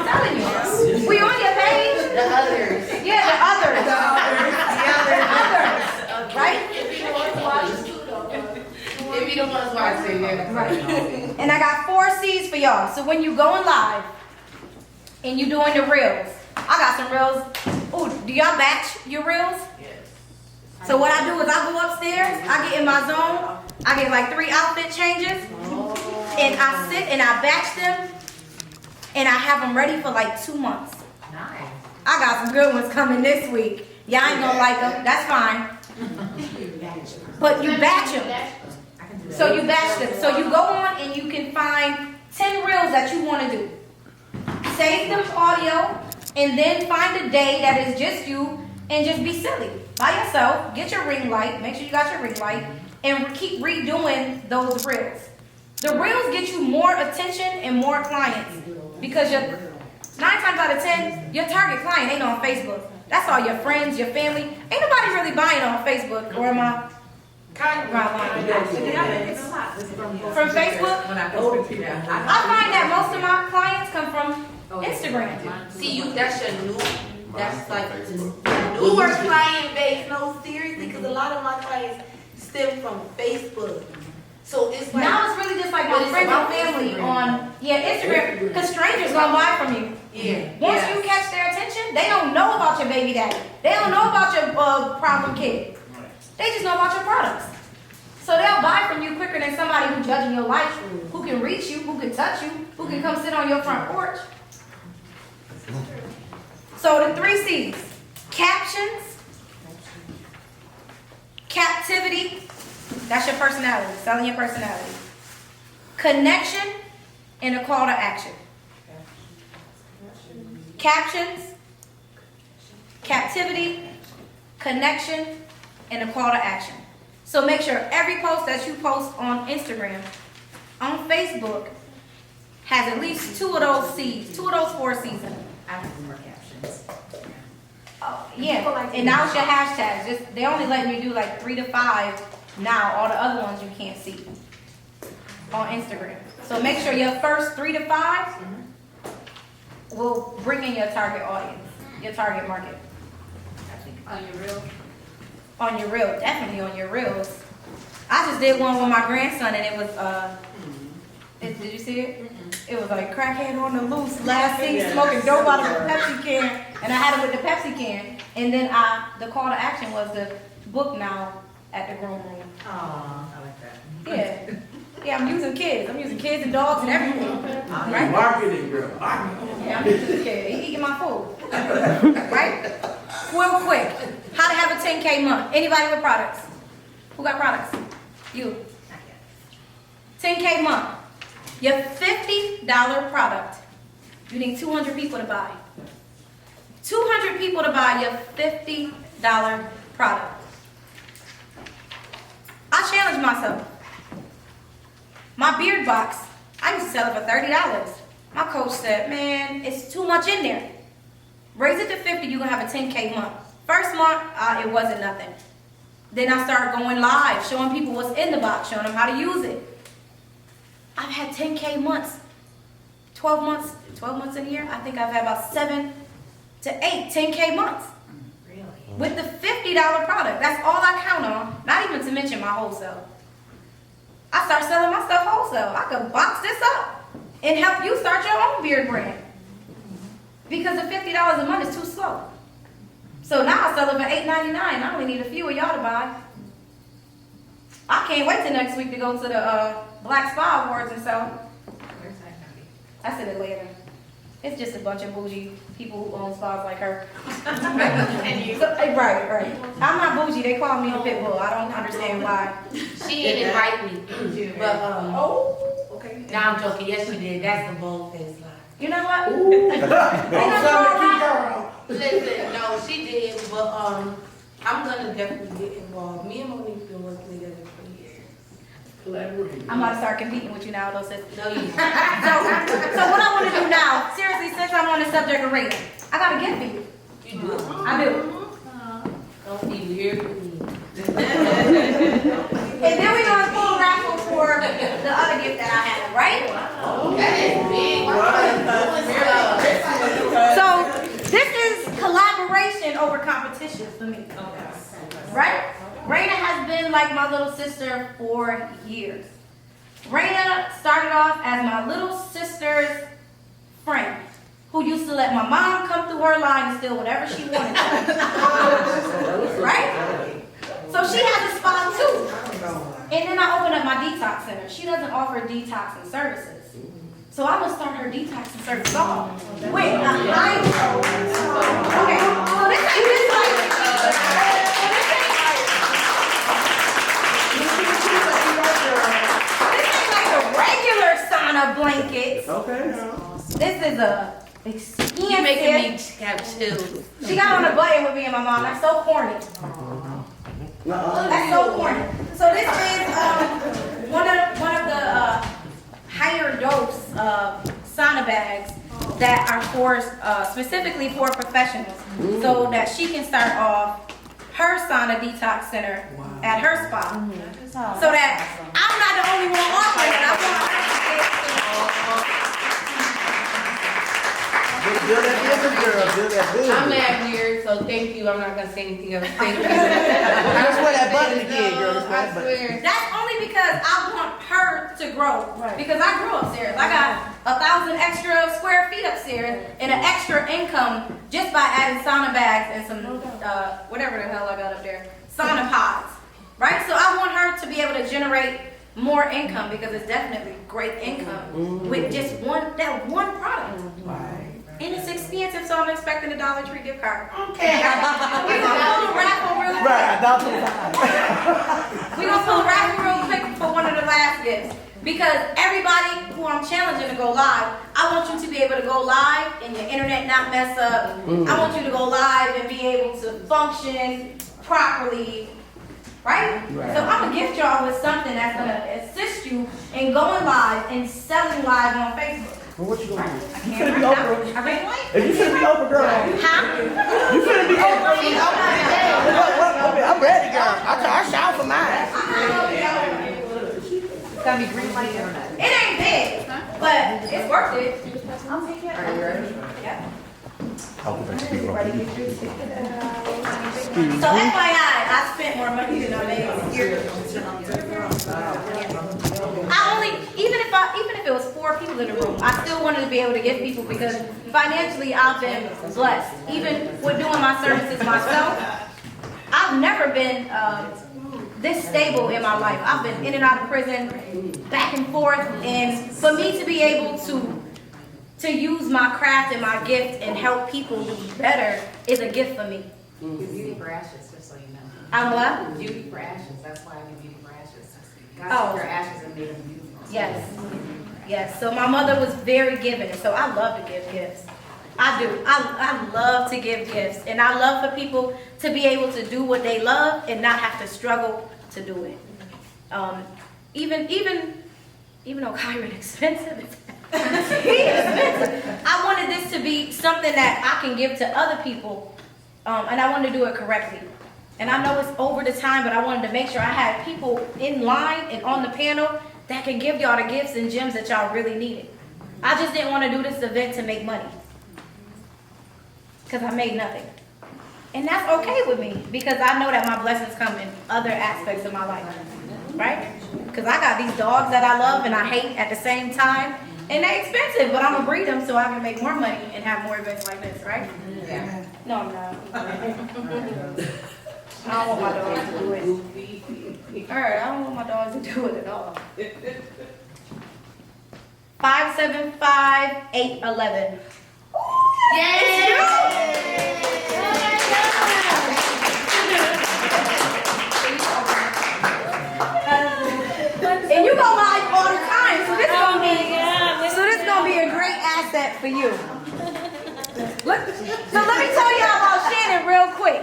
telling you. We on your page. The others. Yeah, the others. The others. Right? If you want to watch it too though. If you don't want to watch it, yeah. Right. And I got 4 C's for y'all. So when you going live and you doing the reels, I got some reels. Oh, do y'all batch your reels? So what I do is I go upstairs, I get in my zone, I get like 3 outfit changes, and I sit and I batch them, and I have them ready for like 2 months. Nice. I got some good ones coming this week. Y'all ain't gonna like them, that's fine. But you batch them. So you batch them. So you go on and you can find 10 reels that you wanna do. Save them audio, and then find a day that is just you, and just be silly. By yourself, get your ring light, make sure you got your ring light, and keep redoing those reels. The reels get you more attention and more clients, because 9 times out of 10, your target client ain't on Facebook. That's all your friends, your family. Ain't nobody really buying on Facebook, or am I? From Facebook? I find that most of my clients come from Instagram. See, that's your new, that's like the newer client base. No, seriously, because a lot of my clients stem from Facebook. So it's like, Now it's really just like my friends and family on Instagram, because strangers gonna buy from you. Yeah. Once you catch their attention, they don't know about your baby daddy. They don't know about your problem kid. They just know about your products. So they'll buy from you quicker than somebody who's judging your life, who can reach you, who can touch you, who can come sit on your front porch. So the 3 C's: captions, captivity, that's your personality, selling your personality, connection, and a call to action. Captions, captivity, connection, and a call to action. So make sure every post that you post on Instagram, on Facebook, has at least 2 of those C's, 2 of those 4 C's in it. I have more captions. Oh, yeah, and now it's your hashtags. Just, they only letting you do like 3 to 5 now. All the other ones you can't see on Instagram. So make sure your first 3 to 5 will bring in your target audience, your target market. On your reel? On your reel, definitely on your reels. I just did one with my grandson, and it was did you see it? It was like crackhead on the loose, last seen smoking dope out of a Pepsi can, and I had it with the Pepsi can. And then the call to action was to book now at the groom room. Oh, I like that. Yeah. Yeah, I'm using kids. I'm using kids and dogs and everything. Right? Marketing, girl. Marketing. Yeah, I'm using this kid. He eating my food. Right? Real quick. How to have a 10K month. Anybody with products? Who got products? You. 10K month. Your $50 product. You need 200 people to buy. 200 people to buy your $50 product. I challenge myself. My beard box, I used to sell it for $30. My coach said, man, it's too much in there. Raise it to 50, you're gonna have a 10K month. First month, it wasn't nothing. Then I started going live, showing people what's in the box, showing them how to use it. I've had 10K months, 12 months in a year. I think I've had about 7 to 8 10K months. Really? With the $50 product. That's all I count on, not even to mention my wholesale. I start selling my stuff wholesale. I could box this up and help you start your own beard brand. Because the $50 a month is too slow. So now I sell it for $8.99. I only need a few of y'all to buy. I can't wait till next week to go to the Black Spa Awards and sell. Where's that gonna be? That's in Atlanta. It's just a bunch of bougie people who own spas like her. And you. So, right. I'm not bougie. They call me a pit bull. I don't understand why. She didn't invite me. But, Okay. no, I'm joking. Yes, she did. That's the bold face lie. You know what? Listen, no, she did, but I'm gonna definitely get involved. Me and Monique been working together for years. I'm about to start competing with you now, little sister. No, you. So what I want to do now, seriously, since I'm on the subject of rating, I got a gift for you. You do. I do. Don't be weird with me. And then we're going to pull a raffle for the other gift that I have, right? That is big. So this is collaboration over competition for me, right? Raina has been like my little sister for years. Raina started off as my little sister's friend who used to let my mom come through her line and steal whatever she wanted to. Right? So she has a spa too. And then I opened up my detox center. She doesn't offer detoxing services. So I'm gonna start her detoxing service off with a high. Okay, so this ain't just like a regular sauna blanket. Okay. This is a expensive. You making me have chills. She got on a button with me and my mom. That's so corny. That's so corny. So this is one of the higher dose sauna bags that are for specifically for professionals, so that she can start off her sauna detox center at her spa, so that I'm not the only one offering it. I want her to get I'm mad weird, so thank you. I'm not gonna say anything else. Thank you. That's where that button again, girl. I swear. That's only because I want her to grow. Because I grew upstairs. I got 1,000 extra square feet upstairs and an extra income just by adding sauna bags and some whatever the hell I got up there, sauna pods. Right? So I want her to be able to generate more income, because it's definitely great income with just one product. And it's expensive, so I'm expecting a Dollar Tree gift card. Okay. We're gonna pull a raffle real quick. We're gonna pull a raffle real quick for one of the last gifts. Because everybody who I'm challenging to go live, I want you to be able to go live and your internet not mess up. I want you to go live and be able to function properly. Right? So I'm gonna gift y'all with something that's gonna assist you in going live and selling live on Facebook. Well, what you gonna do? I can't right now. I read like. If you finna be open, girl. Huh? You finna be open. I'm ready, girl. I shout for mine. It's gonna be green light. It ain't big, but it's worth it. I'll take it. Are you ready? Yep. I'll go back to people. So FYI, I spent more money than I made this year. I only, even if if it was 4 people in the room, I still wanted to be able to give people because financially I've been blessed. Even with doing my services myself, I've never been this stable in my life. I've been in and out of prison, back and forth, and for me to be able to use my craft and my gift and help people do better is a gift for me. Beauty for ashes, just so you know. I'm what? Beauty for ashes. That's why I do beauty for ashes. God Oh. took your ashes and made them beautiful. Yes. Yes. So my mother was very giving, and so I love to give gifts. I do. I love to give gifts, and I love for people to be able to do what they love and not have to struggle to do it. Even though Kyron expensive, he's expensive. I wanted this to be something that I can give to other people, and I wanted to do it correctly. And I know it's over the time, but I wanted to make sure I had people in line and on the panel that can give y'all the gifts and gems that y'all really needed. I just didn't want to do this event to make money, because I made nothing. And that's okay with me, because I know that my blessings come in other aspects of my life, right? Because I got these dogs that I love and I hate at the same time, and they're expensive, but I'm going to breed them so I can make more money and have more events like this, right? Yeah. No, I'm not. I don't want my dogs to do it. Alright, I don't want my dogs to do it at all. 575-811. And you go live all the time, so this gonna be a great asset for you. Look, so let me tell y'all about Shannon real quick.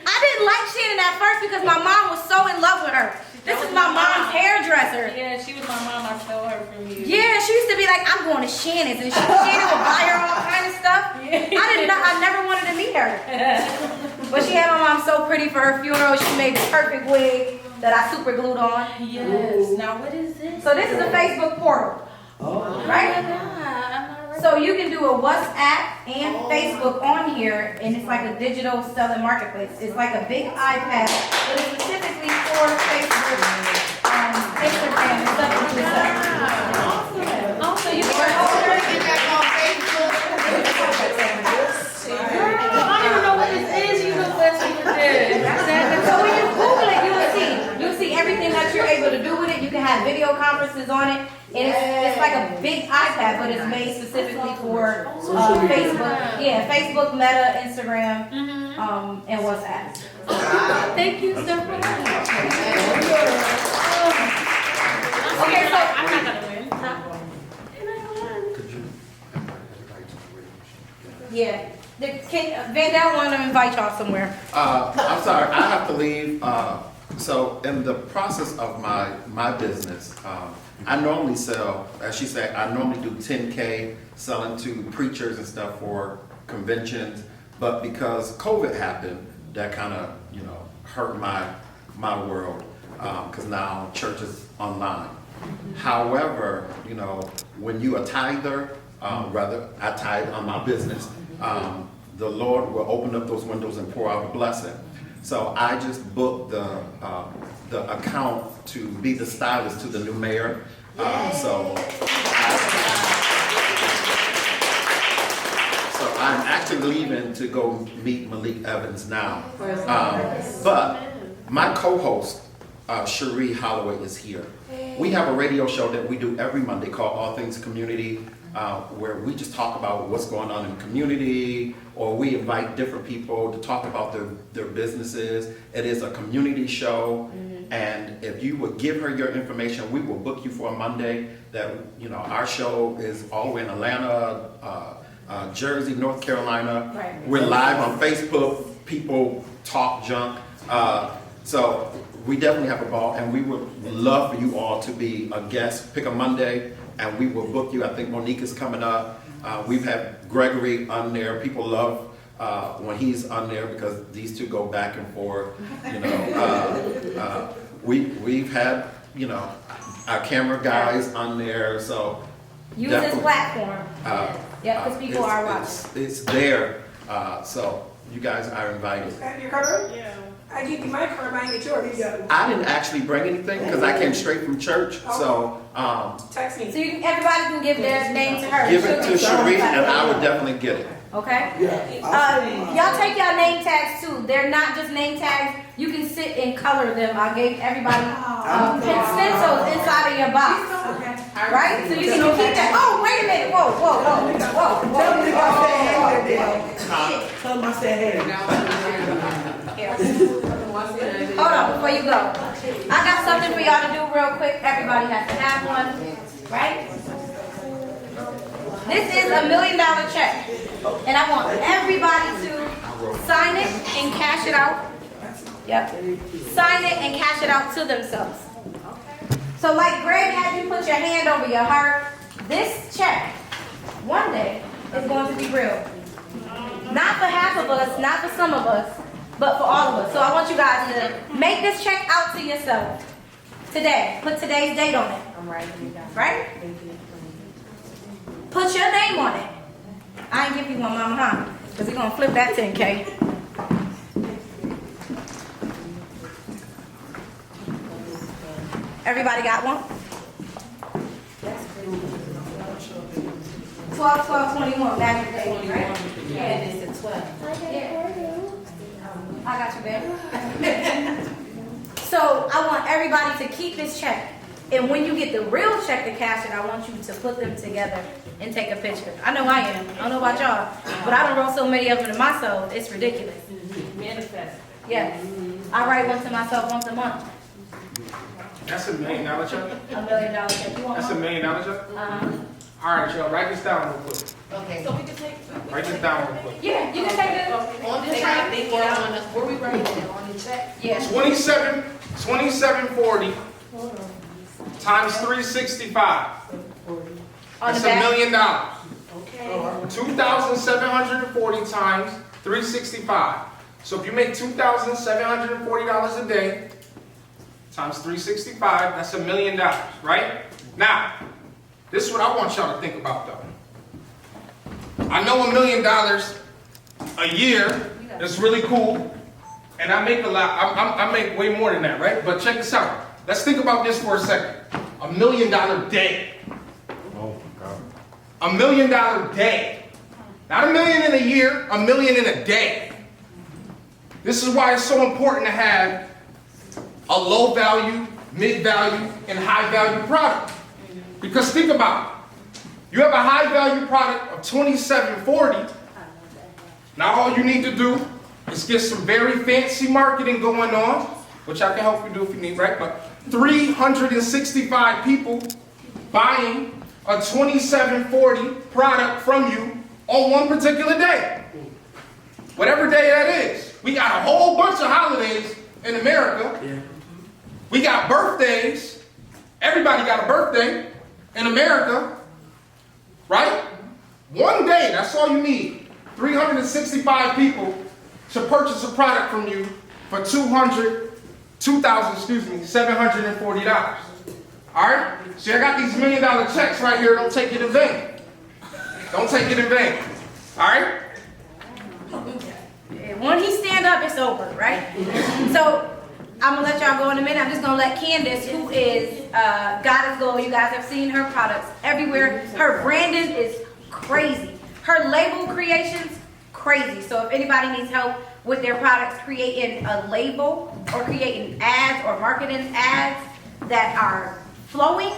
I didn't like Shannon at first because my mom was so in love with her. This is my mom's hairdresser. Yeah, she was my mom. I stole her from you. Yeah, she used to be like, I'm going to Shannon's, and Shannon would buy her all kind of stuff. I never wanted to meet her. But she had my mom so pretty for her funeral. She made the perfect wig that I super glued on. Yes. Now what is this? So this is a Facebook portal. Right? So you can do a WhatsApp and Facebook on here, and it's like a digital selling marketplace. It's like a big iPad, but it's specifically for Facebook, Instagram, and stuff like that. So you can order it. I don't even know what this is. You know what you did. So when you Google it, you'll see everything that you're able to do with it. You can have video conferences on it. And it's like a big iPad, but it's made specifically for Facebook. Yeah, Facebook, Meta, Instagram, and WhatsApp. Thank you so much. Okay, so I'm not gonna win. Yeah. Vandal wanted to invite y'all somewhere. I'm sorry, I have to leave. So in the process of my business, I normally sell, as she said, I normally do 10K selling to preachers and stuff for conventions. But because COVID happened, that kind of, hurt my world, because now church is online. However, when you a tither, rather I tithe on my business, the Lord will open up those windows and pour out a blessing. So I just booked the account to be the stylist to the new mayor. So I'm actually leaving to go meet Malik Evans now. But my co-host, Cherie Holloway, is here. We have a radio show that we do every Monday called All Things Community, where we just talk about what's going on in the community, or we invite different people to talk about their businesses. It is a community show, and if you would give her your information, we will book you for a Monday. That our show is all the way in Atlanta, Jersey, North Carolina. Right. We're live on Facebook. People talk junk. So we definitely have a ball, and we would love for you all to be a guest. Pick a Monday, and we will book you. I think Monique is coming up. We've had Gregory on there. People love when he's on there because these two go back and forth. We've had our camera guys on there. So use this platform. Because people are watching. It's there. So you guys are invited. Your card? Yeah. I give you my card, but I get yours. I didn't actually bring anything because I came straight from church. So Text me. So everybody can give their name to her. give it to Cherie and I would definitely get it. Okay? Y'all take y'all name tags too. They're not just name tags. You can sit and color them. I gave everybody stencils inside of your box. Right? So you can keep that. Oh, wait a minute. Whoa. Tell them I said hey. Hold on, before you go. I got something for y'all to do real quick. Everybody has to have one. Right? This is $1 million check. And I want everybody to sign it and cash it out. Yep. Sign it and cash it out to themselves. So like Greg had you put your hand over your heart, this check, one day, is going to be real. Not for half of us, not for some of us, but for all of us. So I want you guys to make this check out to yourself today. Put today's date on it. I'm writing it down. Right? Put your name on it. I ain't give you one, Mama, huh? Because we're going to flip that 10K. Everybody got one? 12, 12, 21. Magic day, right? Yeah, it's at 12. Yeah. I got you, babe. So I want everybody to keep this check. And when you get the real check to cash it, I want you to put them together and take a picture. I know I am. I don't know about y'all, but I done wrote so many of them to myself, it's ridiculous. Manifest. Yeah. I write one to myself once a month. That's $1 million check? $1 million check. You want That's one? $1 million check? All right, y'all, write this down real quick. Okay. So we can take. Write this down real quick. Yeah, you can take it. On the check, or on the, where we writing it, on the check? Yeah. 2740 times 365. That's $1 million. Okay. 2,740 times 365. So if you make $2,740 a day times 365, that's $1 million, right? Now, this is what I want y'all to think about though. I know $1 million a year is really cool, and I make a lot. I make way more than that, right? But check this out. Let's think about this for a second. $1 million day. Oh my God. $1 million day. Not $1 million in a year, $1 million in a day. This is why it's so important to have a low value, mid value, and high value product. Because think about it. You have a high value product of $27.40. Now all you need to do is get some very fancy marketing going on, which I can help you do if you need, right? But 365 people buying a $27.40 product from you on one particular day. Whatever day that is. We got a whole bunch of holidays in America. We got birthdays. Everybody got a birthday in America. Right? One day, that's all you need. 365 people to purchase a product from you for $740. All right? See, I got these $1 million checks right here. Don't take it in vain. Don't take it in vain. All right? When he stand up, it's over, right? So I'm gonna let y'all go in a minute. I'm just gonna let Candace, who is Goddess Gold, you guys have seen her products everywhere. Her branding is crazy. Her label creations, crazy. So if anybody needs help with their products, creating a label or creating ads or marketing ads that are flowing,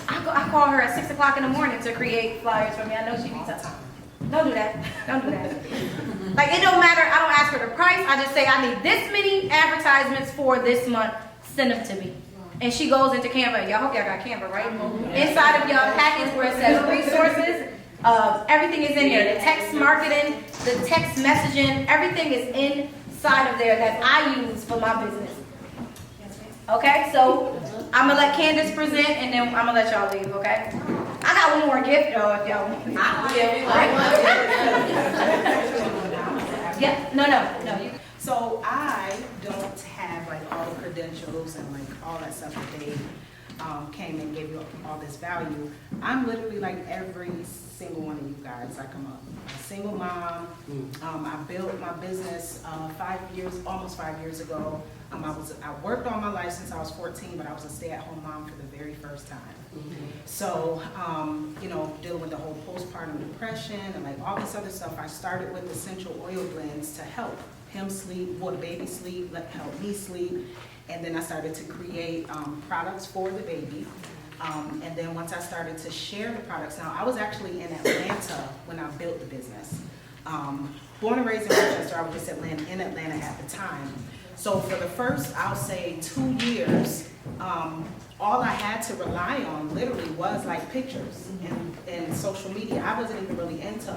I call her at 6 o'clock in the morning to create flyers for me. I know she be tough. Don't do that. Don't do that. Like, it don't matter. I don't ask for the price. I just say I need this many advertisements for this month. Send them to me. And she goes into Canva. Y'all hope y'all got Canva, right? Inside of y'all package where it says resources, everything is in there. The text marketing, the text messaging, everything is inside of there that I use for my business. Okay, so I'm gonna let Candace present, and then I'm gonna let y'all leave. Okay? I got one more gift though, if y'all want. Yeah, no. So I don't have like all the credentials and like all that stuff that they came and gave you all this value. I'm literally like every single one of you guys. Like I'm a single mom. I built my business almost 5 years ago. I worked all my life since I was 14, but I was a stay-at-home mom for the very first time. So, you know, dealing with the whole postpartum depression and like all this other stuff, I started with essential oil blends to help him sleep, the baby sleep, help me sleep. And then I started to create products for the baby. And then once I started to share the products, now I was actually in Atlanta when I built the business. Born and raised in Rochester, I was just in Atlanta at the time. So for the first, I'll say 2 years, all I had to rely on literally was like pictures and social media. I wasn't even really into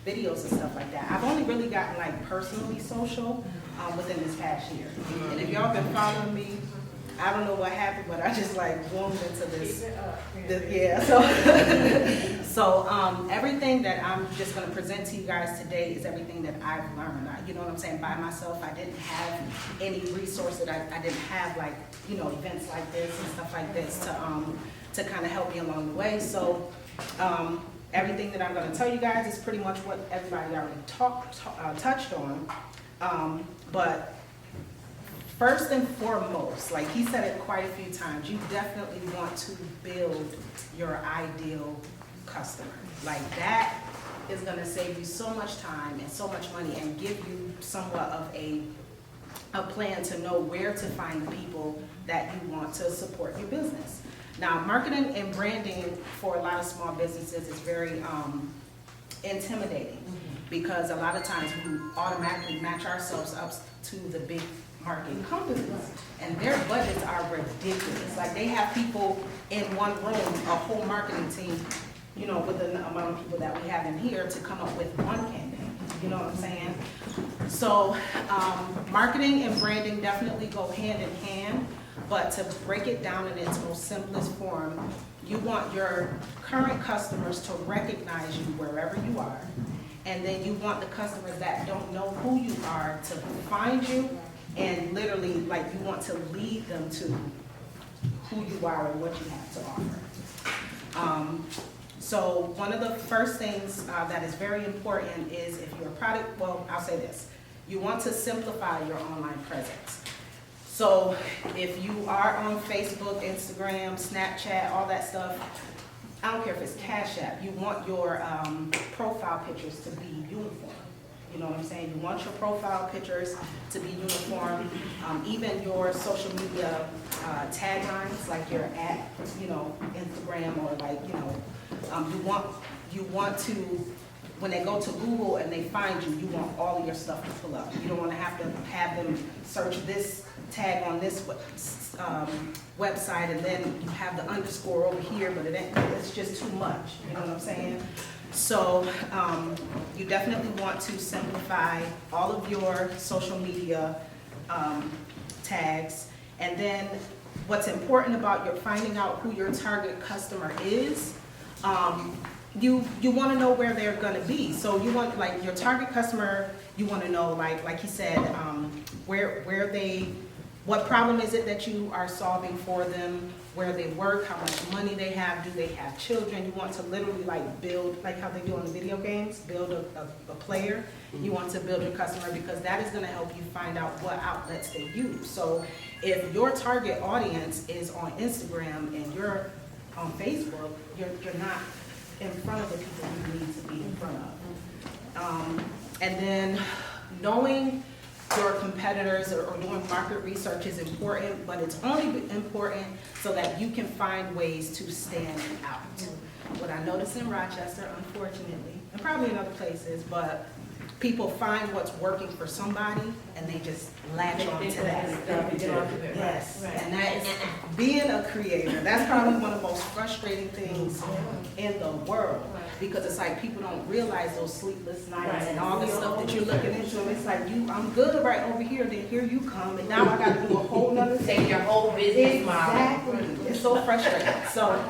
videos and stuff like that. I've only really gotten like personally social within this past year. And if y'all been following me, I don't know what happened, but I just like bloomed into this. So everything that I'm just going to present to you guys today is everything that I've learned. You know what I'm saying? By myself, I didn't have any resources. I didn't have like, you know, events like this and stuff like this to kind of help me along the way. So everything that I'm going to tell you guys is pretty much what everybody already touched on. But first and foremost, like he said it quite a few times, you definitely want to build your ideal customer. Like that is gonna save you so much time and so much money and give you somewhat of a plan to know where to find people that you want to support your business. Now, marketing and branding for a lot of small businesses is very intimidating because a lot of times we automatically match ourselves up to the big marketing companies, and their budgets are ridiculous. Like they have people in one room, a whole marketing team, you know, with the amount of people that we have in here to come up with one campaign. You know what I'm saying? So marketing and branding definitely go hand in hand, but to break it down in its most simplest form, you want your current customers to recognize you wherever you are, and then you want the customers that don't know who you are to find you. And literally, like, you want to lead them to who you are and what you have to offer. So one of the first things that is very important is if your product, well, I'll say this. You want to simplify your online presence. So if you are on Facebook, Instagram, Snapchat, all that stuff, I don't care if it's Cash App, you want your profile pictures to be uniform. You know what I'm saying? You want your profile pictures to be uniform. Even your social media taglines, like your at, you know, Instagram or like, you know, you want to, when they go to Google and they find you, you want all of your stuff to pull up. You don't want to have them search this tag on this website and then you have the underscore over here, but it's just too much. You know what I'm saying? So you definitely want to simplify all of your social media tags. And then what's important about your finding out who your target customer is, you want to know where they're going to be. So you want, like, your target customer, you want to know, like he said, where they, what problem is it that you are solving for them, where they work, how much money they have, do they have children. You want to literally like build, like how they do on the video games, build a player. You want to build your customer because that is going to help you find out what outlets they use. So if your target audience is on Instagram and you're on Facebook, you're not in front of the people you need to be in front of. And then knowing your competitors or doing market research is important, but it's only important so that you can find ways to stand out. What I noticed in Rochester, unfortunately, and probably in other places, but people find what's working for somebody and they just latch on to that. Yes, and that is being a creator. That's probably one of the most frustrating things in the world, because it's like people don't realize those sleepless nights and all the stuff that you're looking into. And it's like, I'm good right over here, then here you come, and now I got to do a whole nother thing. Take your whole business model. Exactly. It's so frustrating. So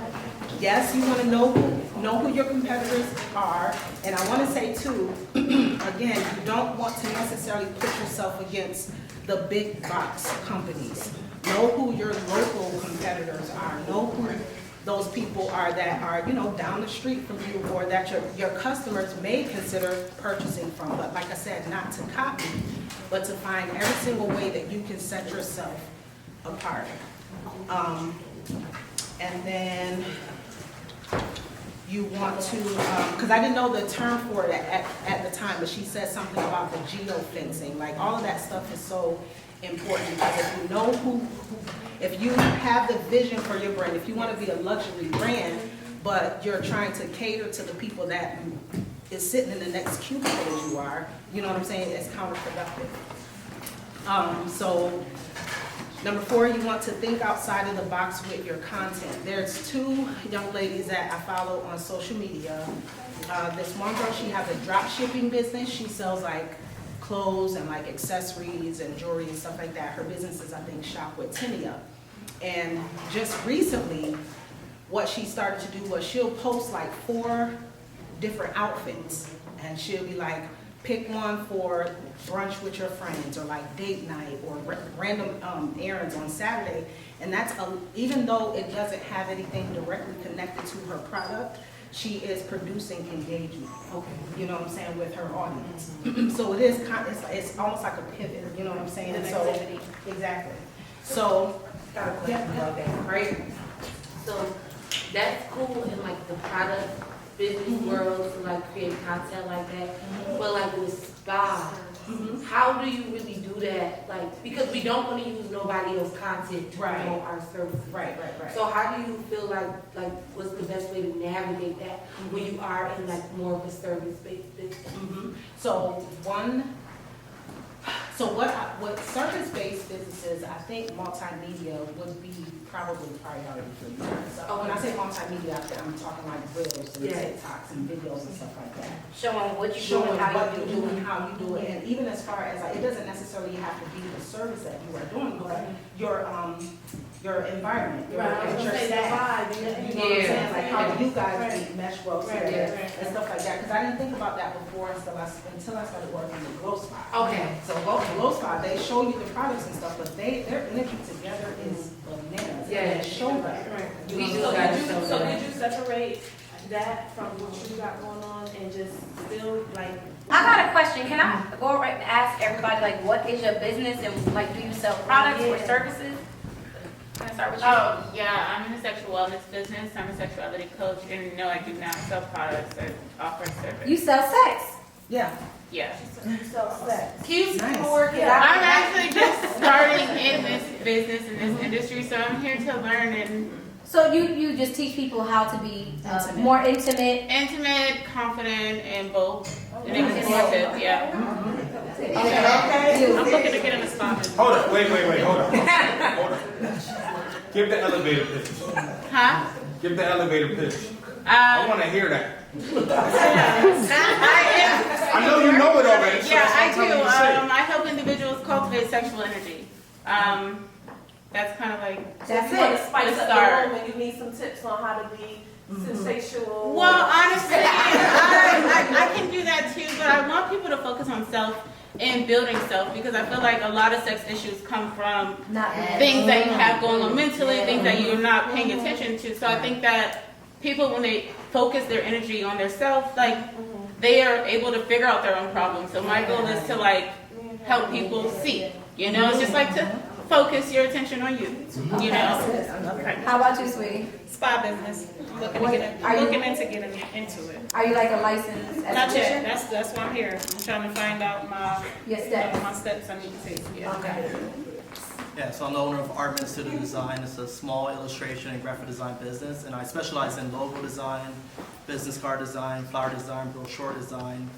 yes, you want to know who your competitors are, and I want to say too, again, you don't want to necessarily put yourself against the big box companies. Know who your local competitors customers are. Know who those people are that are, you know, down the street from you, or that your customers may consider purchasing from. But like I said, not to copy, but to find every single way that you can set yourself apart. And then you want to, because I didn't know the term for it at the time, but she said something about the geo-fencing. Like, all of that stuff is so important, because if you know if you have the vision for your brand, if you want to be a luxury brand, but you're trying to cater to the people that is sitting in the next cubicle as you are, you know what I'm saying, it's counterproductive. So number 4, you want to think outside of the box with your content. There's 2 young ladies that I follow on social media. This one girl, she has a drop shipping business. She sells like clothes and like accessories and jewelry and stuff like that. Her business is, I think, Shop with Tinia. And just recently, what she started to do was she'll post like 4 different outfits, and she'll be like, pick one for brunch with your friends, or like date night, or random errands on Saturday. And that's, even though it doesn't have anything directly connected to her product, she is producing engagement, you know what I'm saying, with her audience. So it is it's almost like a pivot, you know what I'm saying? So, exactly. So, right? So that's cool in like the product business world to like create content like that. But like with spa, how do you really do that? Like, because we don't want to use nobody else's content to promote our services. Right. So how do you feel like what's the best way to navigate that when you are in like more of a service-based business? So what service-based businesses, I think multimedia would be probably priority for you guys. So when I say multimedia, I'm talking like reels and TikToks and videos and stuff like that. Showing what you do and how you do it. How you do it, and even as far as like, it doesn't necessarily have to be the service that you are doing, but your environment, your staff. You know what I'm saying? Like, how do you guys mesh well together and stuff like that? Because I didn't think about that before until I started working with Glow Spot. Okay. So Glow Spot, they show you the products and stuff, but their energy together is bananas. Yeah. They show that. So did you separate that from what you got going on and just still like? I got a question. Can I go right and ask everybody, like, what is your business, and like, do you sell products or services? Can I start with you? Oh, yeah, I'm in the sexual wellness business. I'm a sexuality coach, and no, I do not sell products. I offer service. You sell sex? Yeah. Yeah. You sell sex. Keep nice. working. I'm actually just starting in this business, in this industry, so I'm here to learn and. So you just teach people how to be more intimate? Intimate, confident, and bold. And expressive, yeah. Okay. I'm looking to get in the spot. Hold up, wait, hold up. Hold up. Give the elevator pitch. Huh? Give the elevator pitch. I want to hear that. I know you know it already. So Yeah, I that's what I'm do. telling you to say. I help individuals cultivate sexual energy. That's kind of like That's it. Spice up the room, and you need some tips on how to be sensational. Well, honestly, I can do that too, but I want people to focus on self and building self, because I feel like a lot of sex issues come from things that you have going on mentally, things that you're not paying attention to. So I think that people, when they focus their energy on their self, like they are able to figure out their own problems. So my goal is to like help people see, you know, it's just like to focus your attention on you, you know. How about you, sweetie? Spa business. Looking into getting into it. Are you like a licensed Not esthetician? yet. That's why I'm here. I'm trying to find out my steps. my steps I need to take. Yeah. Okay. Yeah, so I'm the owner of Artman Studio Design. It's a small illustration and graphic design business, and I specialize in logo design, business card design, flower design, brochure design,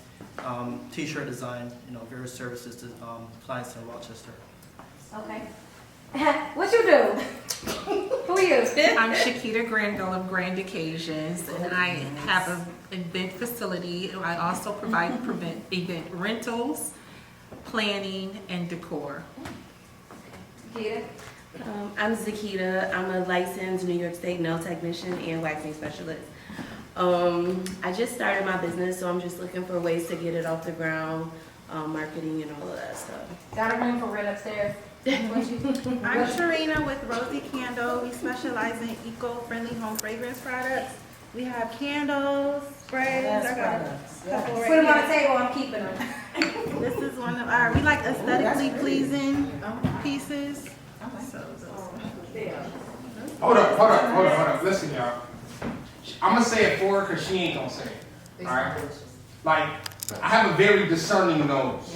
t-shirt design, various services to clients in Rochester. Okay. What you do? Who are you? I'm Shakita Granville of Grand Occasions, and I have an event facility. I also provide event rentals, planning, and decor. I'm Zakita. I'm a licensed New York State nail technician and waxing specialist. I just started my business, so I'm just looking for ways to get it off the ground, marketing and all of that stuff. Got a room for rent upstairs? I'm Sharina with Rosie Candle. We specialize in eco-friendly home fragrance products. We have candles, sprays. I got a couple Put right them on the here. table, I'm keeping them. This is one of our, we like aesthetically pleasing pieces. So Hold up. Listen, y'all. I'm gonna say it for her because she ain't gonna say it. Alright? Like, I have a very discerning nose.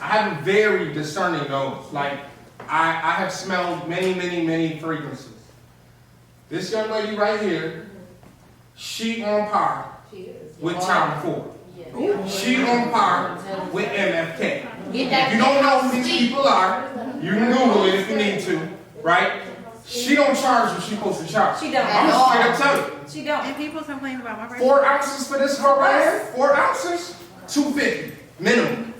I have a very discerning nose. Like, I have smelled many fragrances. This young lady right here, she on par with Tom Ford. She on par with MFK. If you don't know who these people are, you can Google it if you need to, right? She don't charge what she's supposed to charge. She don't. I'm just straight up telling you. She don't. And people complain about my 4 ounces for this her right here? 4 ounces? $250 minimum.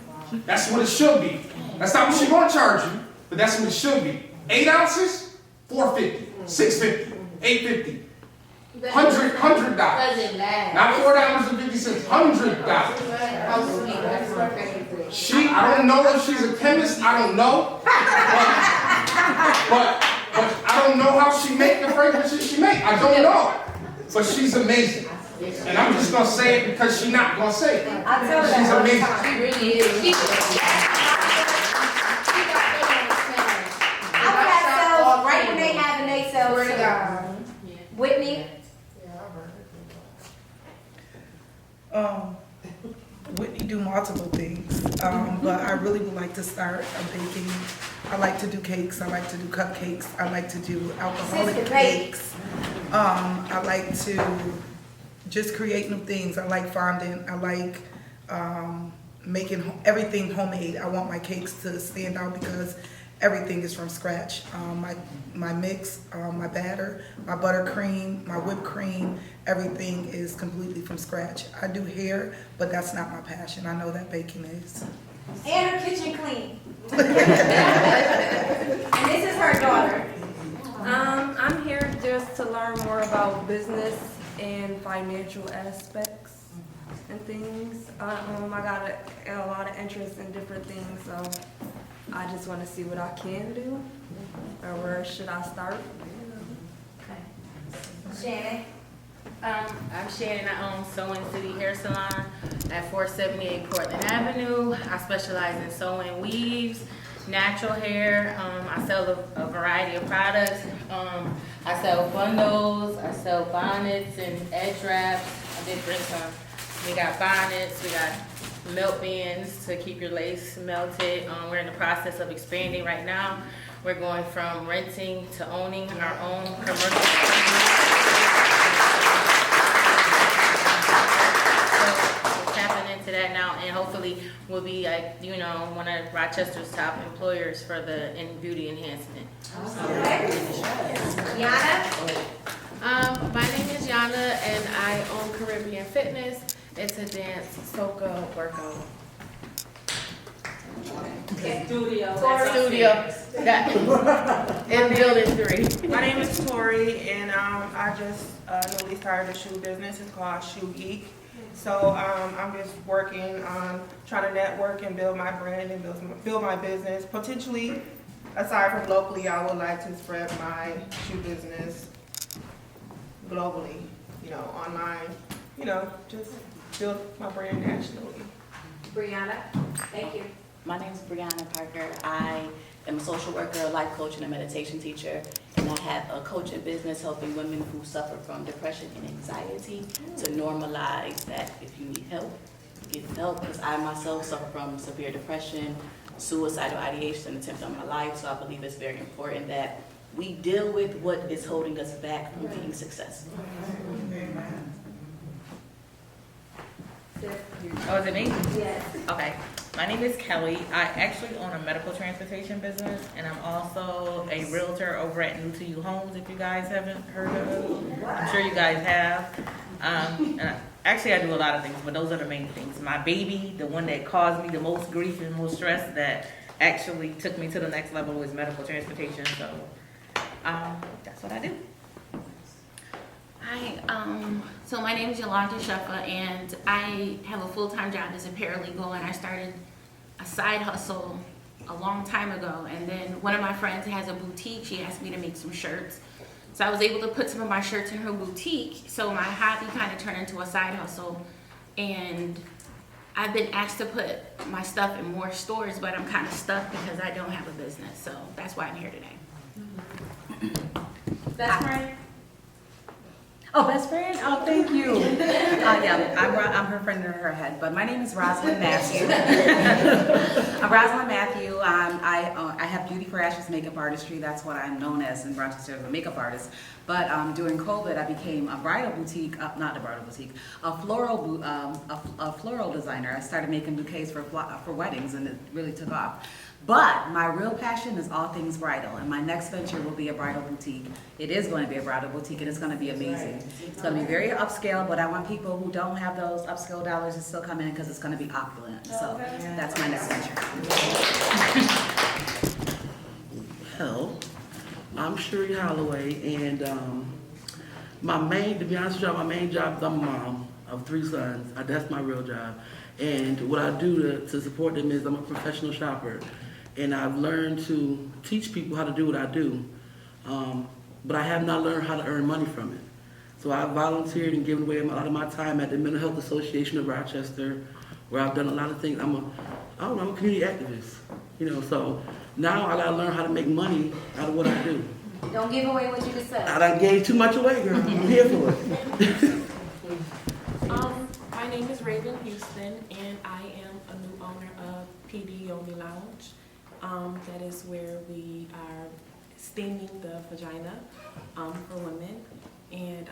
That's what it should be. That's not what she's gonna charge you, but that's what it should be. 8 ounces? $450, $650, $850. $100. Not $4.50, $100. She, I don't know if she's a chemist, I don't know. But I don't know how she make the fragrances she make. I don't know. But she's amazing. And I'm just gonna say it because she's not gonna say it. I tell her She's that all the amazing. time. She really is. I've had sales right when they having they sales. Whitney. Whitney do multiple things, but I really would like to start a baking. I like to do cakes. I like to do cupcakes. I like to do alcoholic cakes. I like to just create new things. I like fondant. I like making everything homemade. I want my cakes to stand out because everything is from scratch. My mix, my batter, my buttercream, my whipped cream, everything is completely from scratch. I do hair, but that's not my passion. I know that baking is. And her kitchen clean. And this is her daughter. I'm here just to learn more about business and financial aspects and things. I got a lot of interest in different things, so I just want to see what I can do or where should I start. Shannon. I'm Shannon. I own Sewing City Hair Salon at 478 Portland Avenue. I specialize in sewing weaves, natural hair. I sell a variety of products. I sell bundles. I sell bonnets and edge wraps. I did bring some. We got bonnets. We got melt bands to keep your lace melted. We're in the process of expanding right now. We're going from renting to owning our own commercial. Tapping into that now, and hopefully we'll be like, one of Rochester's top employers for the beauty enhancement. Yana. My name is Yana, and I own Caribbean Fitness. It's a dance soca workout. Studio. In building 3. My name is Tori, and I just newly started a shoe business. It's called Shoe Geek. So I'm just working on trying to network and build my brand and build my business. Potentially, aside from locally, I would like to spread my shoe business globally, online, just build my brand nationally. Brianna. Thank you. My name is Brianna Parker. I am a social worker, a life coach, and a meditation teacher. And I have a coaching business helping women who suffer from depression and anxiety to normalize that if you need help, get help. Because I myself suffer from severe depression, suicidal ideation, and attempt on my life. So I believe it's very important that we deal with what is holding us back from being successful. Oh, is it me? Yes. Okay. My name is Kelly. I actually own a medical transportation business, and I'm also a realtor over at New to You Homes, if you guys haven't heard of. I'm sure you guys have. Actually, I do a lot of things, but those are the main things. My baby, the one that caused me the most grief and most stress that actually took me to the next level, was medical transportation. So that's what I do. Hi, so my name is Yolanda Sheffa, and I have a full-time job as a paralegal, and I started a side hustle a long time ago. And then one of my friends has a boutique. She asked me to make some shirts. So I was able to put some of my shirts in her boutique. So my hobby kind of turned into a side hustle. And I've been asked to put my stuff in more stores, but I'm kind of stuck because I don't have a business. So that's why I'm here today. Best friend? Oh, best friend? Oh, thank you. Yeah, I'm her friend in her head, but my name is Rosalind Matthew. I'm Rosalind Matthew. I have Beauty for Ashes makeup artistry. That's what I'm known as in Rochester, as a makeup artist. But during COVID, I became a bridal boutique, not a bridal boutique, a floral designer. I started making bouquets for weddings, and it really took off. But my real passion is all things bridal, and my next venture will be a bridal boutique. It is going to be a bridal boutique, and it's going to be amazing. It's going to be very upscale, but I want people who don't have those upscale dollars to still come in because it's going to be opulent. So that's my next venture. Hello, I'm Sherry Holloway, and to be honest with y'all, my main job is I'm a mom of 3 sons. That's my real job. And what I do to support them is I'm a professional shopper. And I've learned to teach people how to do what I do, but I have not learned how to earn money from it. So I volunteered and given away a lot of my time at the Mental Health Association of Rochester, where I've done a lot of things. I'm a community activist, so now I gotta learn how to make money out of what I do. Don't give away what you can sell. I done gave too much away, girl. I'm here for it. My name is Raven Houston, and I am a new owner of PD Yoni Lounge. That is where we are steaming the vagina for women. And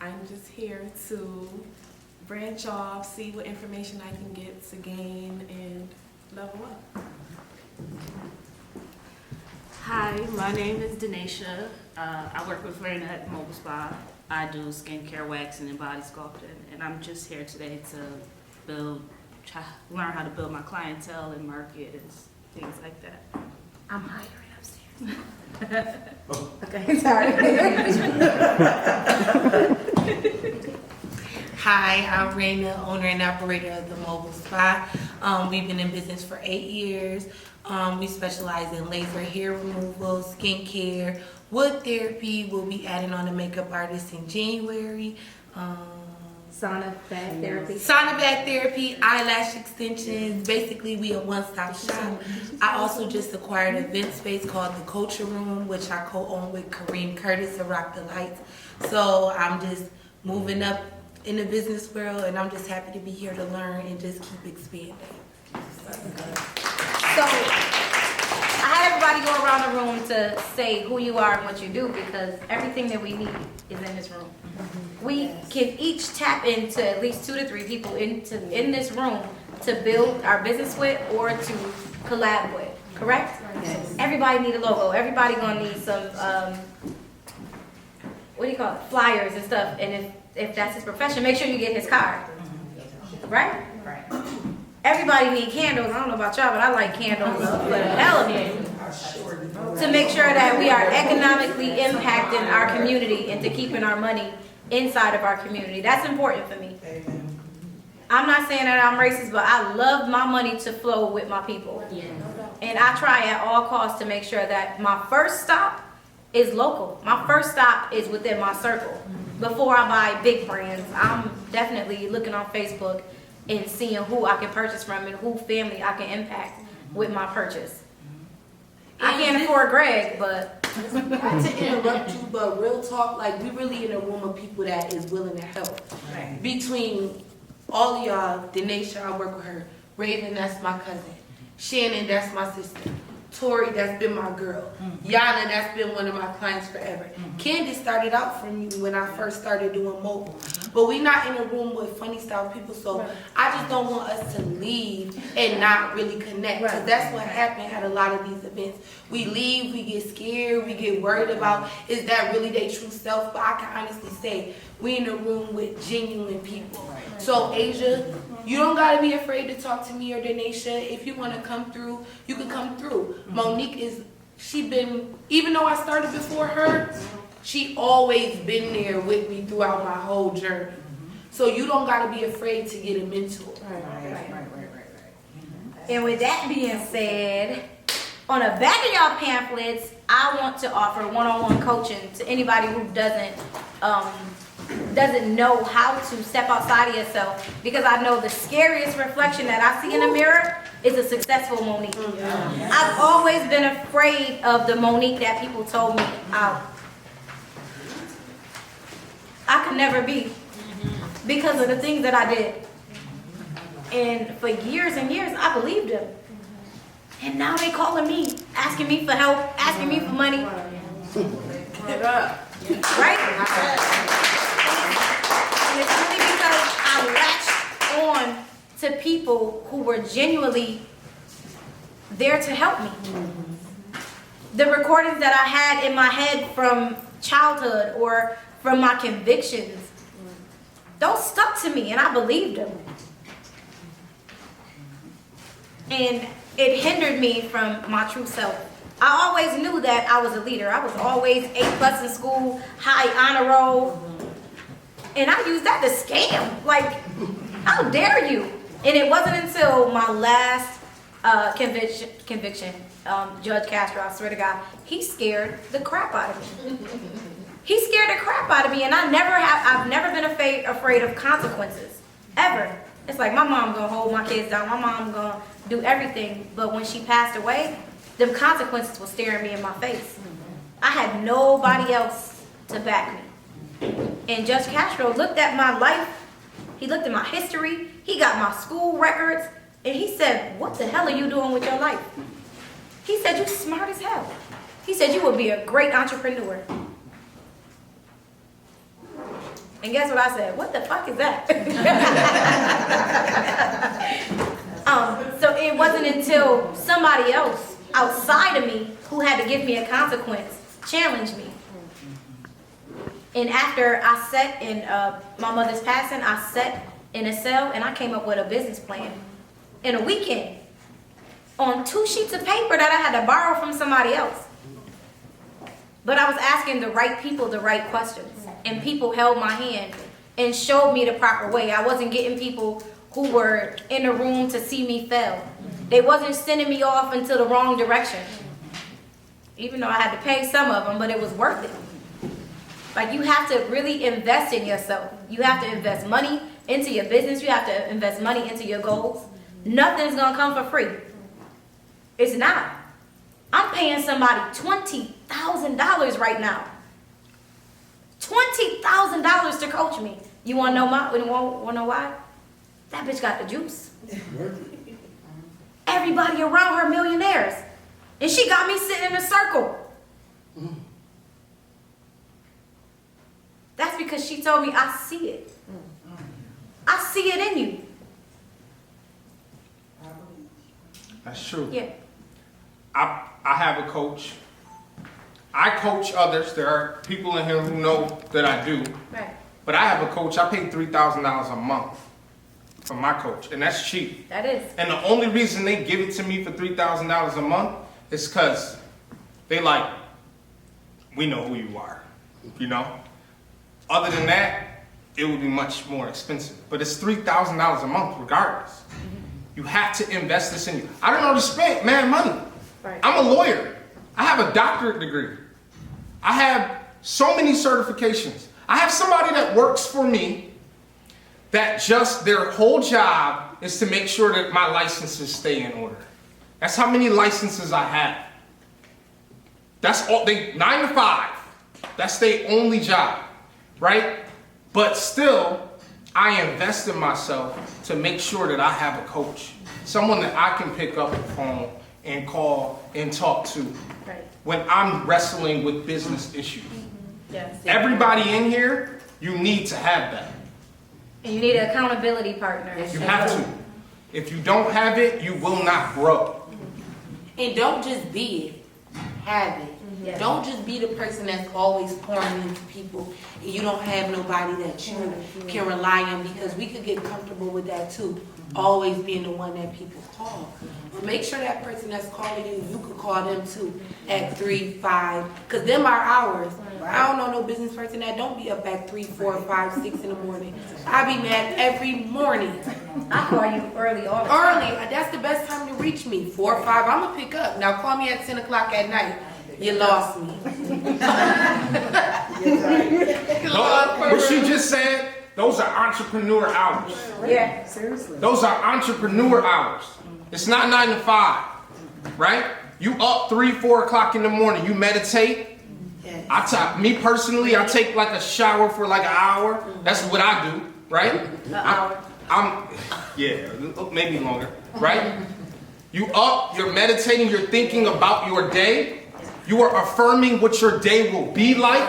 I'm just here to branch off, see what information I can get to gain and level up. Hi, my name is Denisha. I work with Lena at Mobile Spa. I do skincare, waxing, and body sculpting, and I'm just here today to learn how to build my clientele and market and things like that. I'm hiring upstairs. Okay, sorry. Hi, I'm Raina, owner and operator of the Mobile Spa. We've been in business for 8 years. We specialize in laser hair removal, skincare, wood therapy. We'll be adding on a makeup artist in January. Sauna bath therapy. Sauna bath therapy, eyelash extensions. Basically, we a one-stop shop. I also just acquired an event space called the Culture Room, which I co-own with Kareem Curtis of Rock the Lights. So I'm just moving up in the business world, and I'm just happy to be here to learn and just keep expanding. So, I had everybody go around the room to say who you are and what you do, because everything that we need is in this room. We can each tap into at least 2 to 3 people in this room to build our business with or to collab with, correct? Yes. Everybody need a logo. Everybody gonna need some, what do you call it, flyers and stuff. And if that's his profession, make sure you get his card, right? Right. Everybody need candles. I don't know about y'all, but I like candles for the hell of it. To make sure that we are economically impacting our community and to keeping our money inside of our community. That's important for me. I'm not saying that I'm racist, but I love my money to flow with my people. And I try at all costs to make sure that my first stop is local. My first stop is within my circle. Before I buy big brands, I'm definitely looking on Facebook and seeing who I can purchase from and who family I can impact with my purchase. I can't afford Greg, but Not to interrupt you, but real talk, like we really in a room of people that is willing to help. Right. Between all of y'all, Denisha, I work with her. Raven, that's my cousin. Shannon, that's my sister. Tori, that's been my girl. Yana, that's been one of my clients forever. Candy started out from me when I first started doing mobile. But we not in a room with funny style people, so I just don't want us to leave and not really connect. Because that's what happened at a lot of these events. We leave, we get scared, we get worried about, is that really their true self? But I can honestly say, we in a room with genuine people. So Asia, you don't gotta be afraid to talk to me or Denisha. If you wanna come through, you can come through. Monique even though I started before her, she always been there with me throughout my whole journey. So you don't gotta be afraid to get a mentor. And with that being said, on the back of y'all pamphlets, I want to offer one-on-one coaching to anybody who doesn't know how to step outside of yourself, because I know the scariest reflection that I see in the mirror is a successful Monique. I've always been afraid of the Monique that people told me I could never be because of the things that I did. And for years and years, I believed them. And now they calling me, asking me for help, asking me for money. Right? And it's only because I latched on to people who were genuinely there to help me. The recordings that I had in my head from childhood or from my convictions, those stuck to me and I believed them. And it hindered me from my true self. I always knew that I was a leader. I was always A+ in school, high honor roll. And I used that to scam. Like, how dare you? And it wasn't until my last conviction, Judge Castro, I swear to God, he scared the crap out of me. He scared the crap out of me, and I've never been afraid of consequences, ever. It's like my mom gonna hold my kids down, my mom gonna do everything, but when she passed away, them consequences were staring me in my face. I had nobody else to back me. And Judge Castro looked at my life, he looked at my history, he got my school records, and he said, what the hell are you doing with your life? He said, you're smart as hell. He said, you would be a great entrepreneur. And guess what I said? What the fuck is that? So it wasn't until somebody else outside of me who had to give me a consequence challenged me. And after I sat in my mother's passing, I sat in a cell and I came up with a business plan in a weekend on 2 sheets of paper that I had to borrow from somebody else. But I was asking the right people the right questions, and people held my hand and showed me the proper way. I wasn't getting people who were in the room to see me fail. They wasn't sending me off into the wrong direction. Even though I had to pay some of them, but it was worth it. Like, you have to really invest in yourself. You have to invest money into your business. You have to invest money into your goals. Nothing's gonna come for free. It's not. I'm paying somebody $20,000 right now. $20,000 to coach me. You wanna know why? That bitch got the juice. Everybody around her millionaires. And she got me sitting in a circle. That's because she told me, I see it. I see it in you. That's true. Yeah. I have a coach. I coach others. There are people in here who know that I do. Right. But I have a coach. I pay $3,000 a month for my coach, and that's cheap. That is. And the only reason they give it to me for $3,000 a month is because they like, we know who you are, you know? Other than that, it would be much more expensive. But it's $3,000 a month regardless. You have to invest this in you. I don't know to spend mad money. Right. I'm a lawyer. I have a doctorate degree. I have so many certifications. I have somebody that works for me that just their whole job is to make sure that my licenses stay in order. That's how many licenses I have. That's all, 9 to 5. That's their only job, right? But still, I invest in myself to make sure that I have a coach. Someone that I can pick up the phone and call and talk to when I'm wrestling with business issues. Yes. Everybody in here, you need to have that. And you need an accountability partner. You have to. If you don't have it, you will not grow. And don't just be it, have it. Yes. Don't just be the person that's always pouring into people and you don't have nobody that you can rely on, because we could get comfortable with that too, always being the one that people call. But make sure that person that's calling you, you could call them too at 3, 5, because them are ours. I don't know no business person that don't be up at 3, 4, 5, 6 in the morning. I be mad every morning. I call you early all the time. Early, that's the best time to reach me. 4 or 5, I'ma pick up. Now call me at 10 o'clock at night. You lost me. What she just said, those are entrepreneur hours. Yeah, seriously. Those are entrepreneur hours. It's not 9 to 5, right? You up 3, 4 o'clock in the morning. You meditate. Me personally, I take like a shower for like an hour. That's what I do, right? An hour. Yeah, maybe longer, right? You up, you're meditating, you're thinking about your day. You are affirming what your day will be like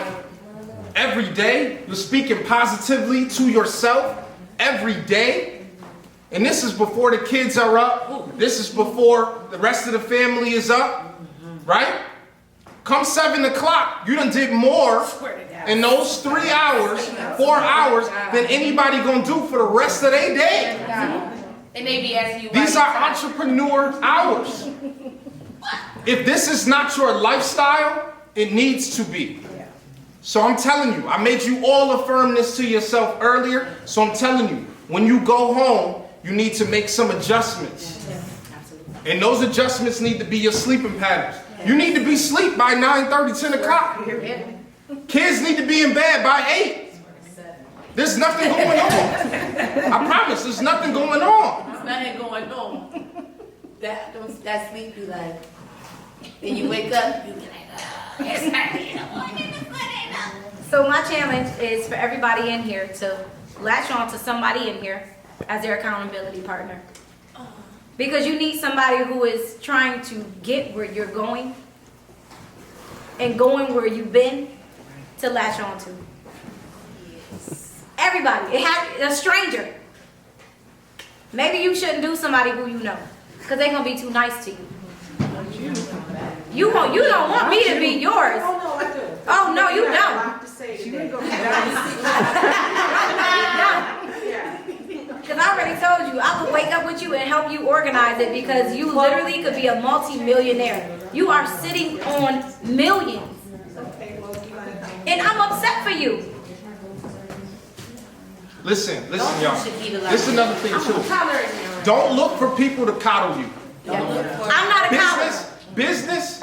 every day. You're speaking positively to yourself every day. And this is before the kids are up. This is before the rest of the family is up, right? Come 7 o'clock, you done did more in those 3 hours, 4 hours than anybody gonna do for the rest of their day. And they be asking you. These are entrepreneur hours. If this is not your lifestyle, it needs to be. So I'm telling you, I made you all affirm this to yourself earlier. So I'm telling you, when you go home, you need to make some adjustments. And those adjustments need to be your sleeping patterns. You need to be asleep by 9:30, 10 o'clock. Kids need to be in bed by 8. There's nothing going on. I promise, there's nothing going on. There's nothing going on. That sleep you like. Then you wake up, you be like, it's early in the morning. So my challenge is for everybody in here to latch on to somebody in here as their accountability partner. Because you need somebody who is trying to get where you're going and going where you've been to latch on to. Everybody. It has a stranger. Maybe you shouldn't do somebody who you know, because they're going to be too nice to you. You don't want me to be yours. Oh, no, you don't. Because I already told you, I will wake up with you and help you organize it, because you literally could be a multi-millionaire. You are sitting on millions. And I'm upset for you. Listen, y'all. This is another thing too. Don't look for people to coddle you. I'm not a coward. Business,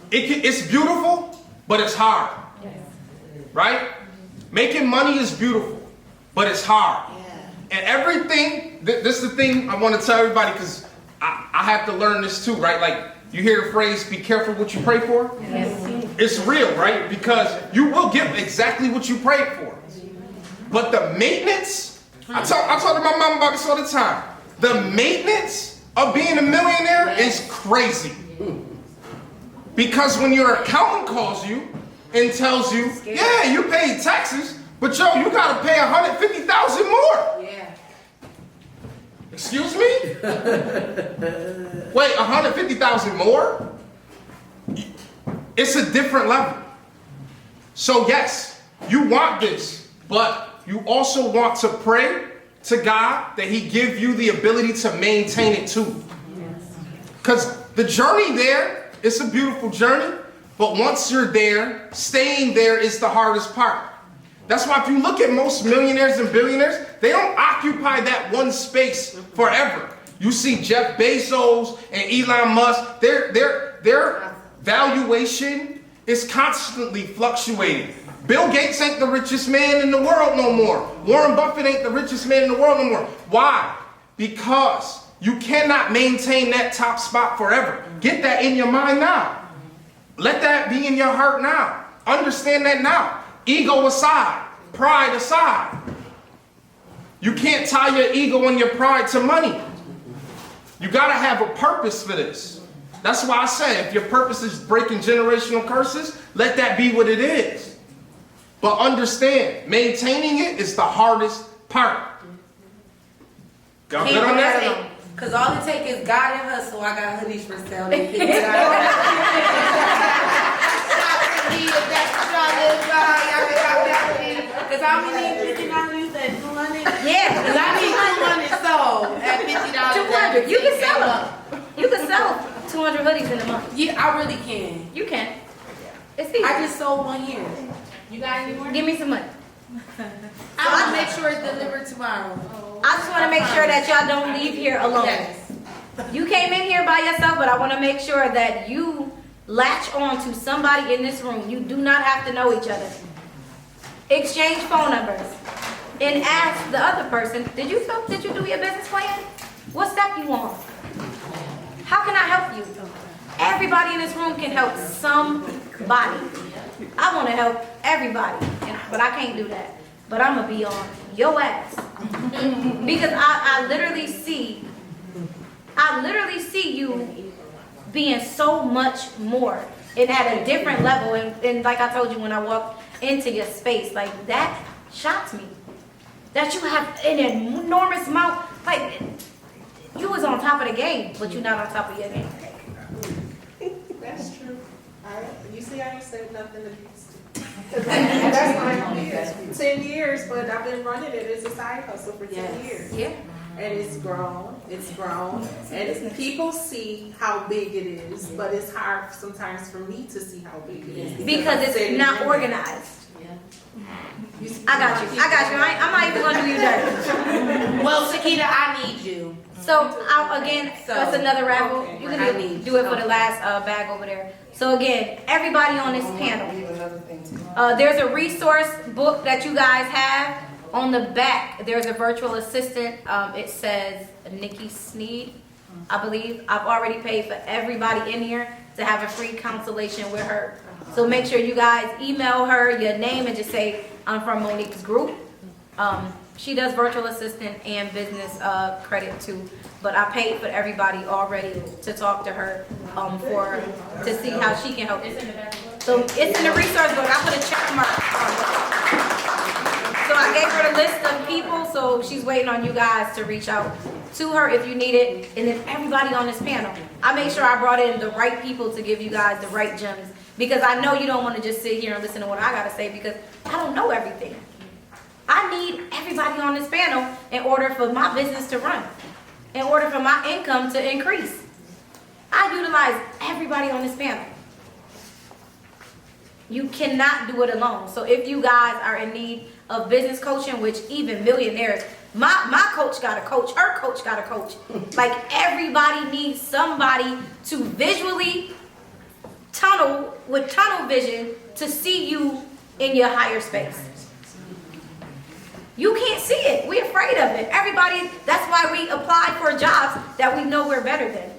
it's beautiful, but it's hard. Right? Making money is beautiful, but it's hard. And everything, this is the thing I want to tell everybody, because I have to learn this too, right? Like, you hear the phrase, be careful what you pray for? Yes. It's real, right? Because you will get exactly what you prayed for. But the maintenance, I talk to my mom about this all the time. The maintenance of being a millionaire is crazy. Because when your accountant calls you and tells you, yeah, you paid taxes, but yo, you gotta pay $150,000 more. Yeah. Excuse me? Wait, $150,000 more? It's a different level. So yes, you want this, but you also want to pray to God that He give you the ability to maintain it too. Because the journey there, it's a beautiful journey, but once you're there, staying there is the hardest part. That's why if you look at most millionaires and billionaires, they don't occupy that one space forever. You see Jeff Bezos and Elon Musk, their valuation is constantly fluctuating. Bill Gates ain't the richest man in the world no more. Warren Buffett ain't the richest man in the world no more. Why? Because you cannot maintain that top spot forever. Get that in your mind now. Let that be in your heart now. Understand that now. Ego aside, pride aside. You can't tie your ego and your pride to money. You gotta have a purpose for this. That's why I say, if your purpose is breaking generational curses, let that be what it is. But understand, maintaining it is the hardest part. Y'all good on that? Because all it takes is God and hustle. I got hoodies for sale. Because how many $50 you said? 200? Yeah. Because I need 200 sold at $50. 200. You can sell them. You can sell 200 hoodies in a month. Yeah, I really can. You can. It's easy. I just sold one here. You got any more? Give me some money. I'll make sure it's delivered tomorrow. I just want to make sure that y'all don't leave here alone. Yes. You came in here by yourself, but I want to make sure that you latch on to somebody in this room. You do not have to know each other. Exchange phone numbers and ask the other person, did you do your business plan? What step you on? How can I help you? Everybody in this room can help somebody. I want to help everybody, but I can't do that. But I'm going to be on your ass. Because I literally see you being so much more and at a different level. And like I told you when I walked into your space, like that shocks me. That you have an enormous amount, like you was on top of the game, but you're not on top of your game. That's true. You see, I ain't said nothing against it. That's my 10 years, but I've been running it as a side hustle for 10 years. Yeah. And it's grown, and people see how big it is, but it's hard sometimes for me to see how big it is. Because it's not organized. I got you. I'm not even gonna do you dirty. Well, Shakita, I need you. So that's another raffle. Okay, You can do it for the last bag over there. So again, everybody on this panel, there's a resource book that you guys have. On the back, there's a virtual assistant. It says Nikki Sneed, I believe. I've already paid for everybody in here to have a free consultation with her. So make sure you guys email her your name and just say, I'm from Monique's group. She does virtual assistant and business credit too. But I paid for everybody already to talk to her to see how she can help you. So it's in the resource book. I put a check mark. So I gave her the list of people, so she's waiting on you guys to reach out to her if you need it. And then everybody on this panel, I made sure I brought in the right people to give you guys the right gems. Because I know you don't want to just sit here and listen to what I got to say because I don't know everything. I need everybody on this panel in order for my business to run, in order for my income to increase. I utilize everybody on this panel. You cannot do it alone. So if you guys are in need of business coaching, which even millionaires, my coach got a coach, her coach got a coach. Like everybody needs somebody to visually tunnel vision to see you in your higher space. You can't see it. We're afraid of it. Everybody, that's why we apply for jobs that we know we're better than.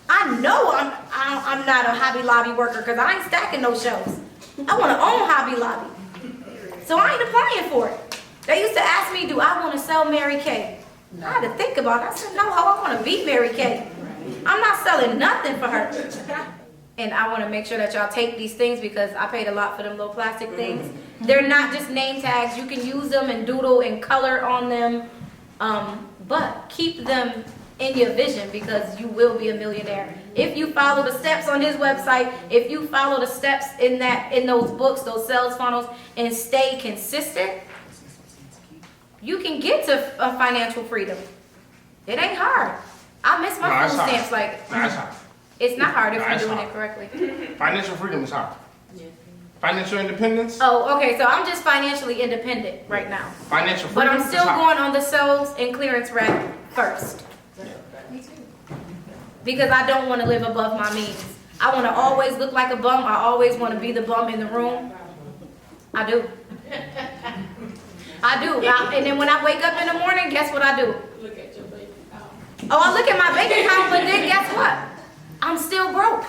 I know I'm not a Hobby Lobby worker because I ain't stacking no shelves. I want to own Hobby Lobby. So I ain't applying for it. They used to ask me, do I want to sell Mary Kay? I had to think about it. I said, no, I want to be Mary Kay. I'm not selling nothing for her. And I want to make sure that y'all take these things because I paid a lot for them little plastic things. They're not just name tags. You can use them and doodle and color on them. But keep them in your vision because you will be a millionaire. If you follow the steps on his website, if you follow the steps in those books, those sales funnels, and stay consistent, you can get to financial freedom. It ain't hard. I miss my food stamps. That's hard. It's not hard if you're doing it correctly. Financial freedom is hard. Financial independence? Oh, okay. So I'm just financially independent right now. Financial But freedom I'm still is hard. going on the sales and clearance rack first. Because I don't want to live above my means. I want to always look like a bum. I always want to be the bum in the room. I do. I do. And then when I wake up in the morning, guess what I do? Look at your bank account. Oh, I look at my bank account, but then guess what? I'm still broke.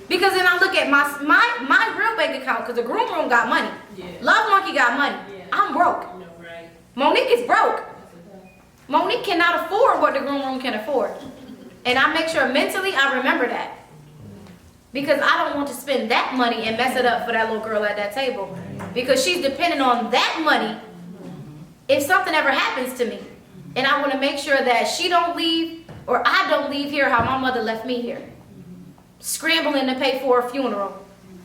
Because then I look at my real bank account, because the groom room got money. Love Monkey got money. I'm broke. Monique is broke. Monique cannot afford what the groom room can afford. And I make sure mentally I remember that. Because I don't want to spend that money and mess it up for that little girl at that table. Because she's dependent on that money if something ever happens to me. And I want to make sure that she don't leave or I don't leave here how my mother left me here. Scrambling to pay for a funeral.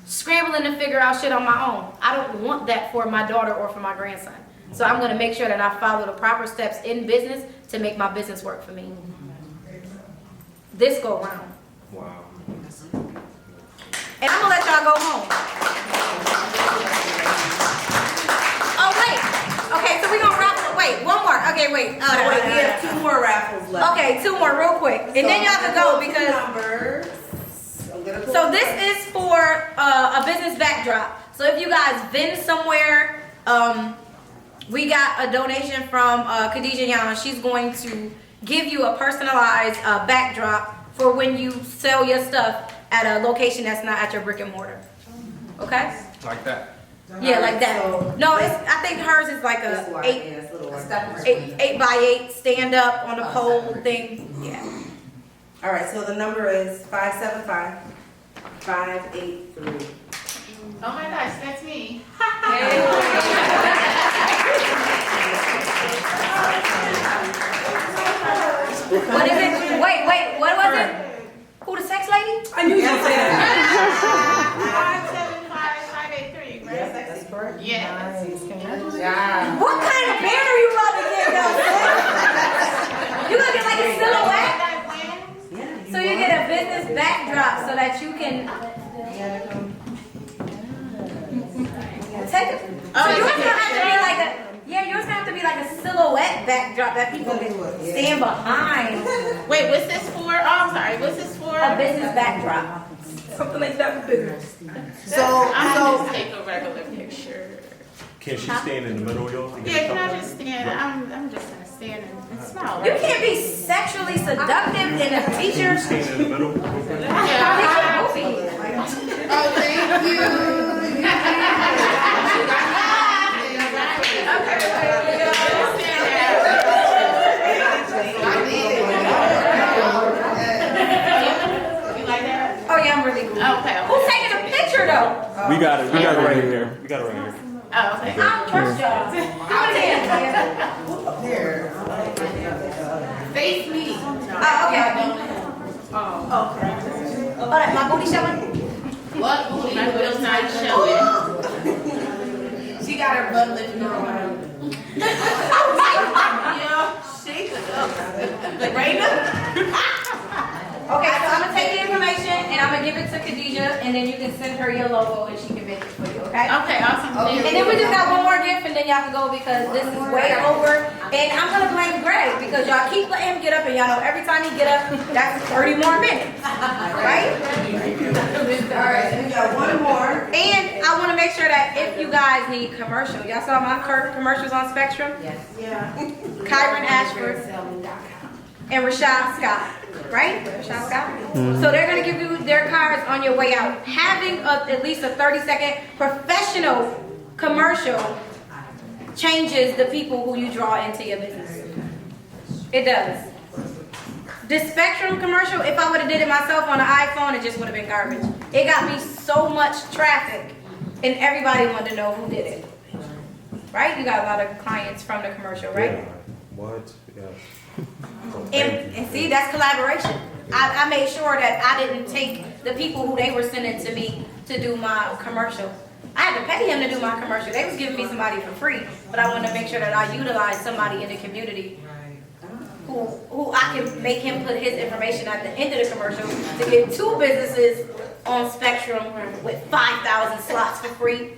Scrambling to figure out shit on my own. I don't want that for my daughter or for my grandson. So I'm going to make sure that I follow the proper steps in business to make my business work for me. This go round. Wow. And I'm gonna let y'all go home. Oh, wait. Okay, so we're gonna raffle. Wait, one more. Okay, wait. We have 2 more raffles left. Okay, 2 more real quick. And then y'all can go because. So this is for a business backdrop. So if you guys been somewhere, we got a donation from Khadija Yana. She's going to give you a personalized backdrop for when you sell your stuff at a location that's not at your brick and mortar. Okay? Like that. Yeah, like that. No, I think hers is like a 8 by 8 stand up on a pole thing. Yeah. All right, so the number is 575-583. Oh my gosh, that's me. What is it? Wait, what was it? Who, the sex lady? I knew you were saying that. 575-583, right? That's correct. Yeah. What kind of band are you about to get, though? You gonna get like a silhouette? So you get a business backdrop so that you can take it. So yours gonna have to be like yours gonna have to be like a silhouette backdrop that people can stand behind. Wait, what's this for? Oh, I'm sorry. What's this for? A business backdrop. Something like that for business. I'm just take a regular picture. Can she stand in the middle, y'all? Yeah, can I just stand? I'm just gonna stand and smile. You can't be sexually seductive in a t-shirt. Stand in the middle. Yeah. Oh, thank you. Oh yeah, I'm really cool. Okay. Who's taking a picture though? We got it right here. We got it right here. Oh, okay. I don't trust y'all. Face me. Oh, okay. Okay. Alright, my booty showing? What booty? My booty's not showing. She got her butt lifted around. Yeah, shake it up. Okay, so I'm gonna take the information and I'm gonna give it to Khadija and then you can send her your logo and she can make it for you, okay? Okay, awesome. And then we just got one more gift and then y'all can go because this is way over. And I'm gonna blame Greg because y'all keep letting him get up and y'all know every time he get up, that's 30 more minutes. Right? Alright, we got one more. And I wanna make sure that if you guys need commercial, y'all saw my commercials on Spectrum? Yes. Yeah. Kyron Ashford and Rashad Scott. Right? Rashad Scott? So they're going to give you their cards on your way out. Having at least a 30-second professional commercial changes the people who you draw into your business. It does. The Spectrum commercial, if I would have did it myself on an iPhone, it just would have been garbage. It got me so much traffic and everybody wanted to know who did it. Right? You got a lot of clients from the commercial, right? Yeah. What? Yeah. And see, that's collaboration. I made sure that I didn't take the people who they were sending to me to do my commercial. I had to pay him to do my commercial. They was giving me somebody for free, but I wanted to make sure that I utilized somebody in the community who I can make him put his information at the end of the commercial to get 2 businesses on Spectrum with 5,000 slots for free.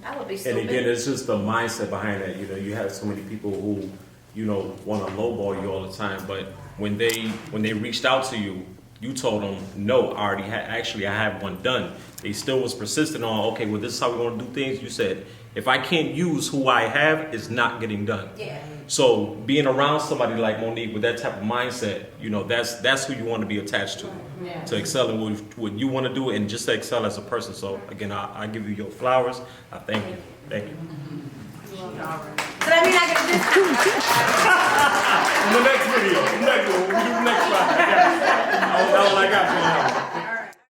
That would be stupid. And again, it's just the mindset behind that. You know, you have so many people who, you know, want to lowball you all the time, but when they reached out to you, you told them, no, I already had, actually I have one done. They still was persistent on, okay, well, this is how we're going to do things. You said, if I can't use who I have, it's not getting done. Yeah. So being around somebody like Monique with that type of mindset, you know, that's who you want to be attached to. Yeah. To excel in what you want to do and just to excel as a person. So again, I give you your flowers. I thank you. Thank you. So that means I get a discount.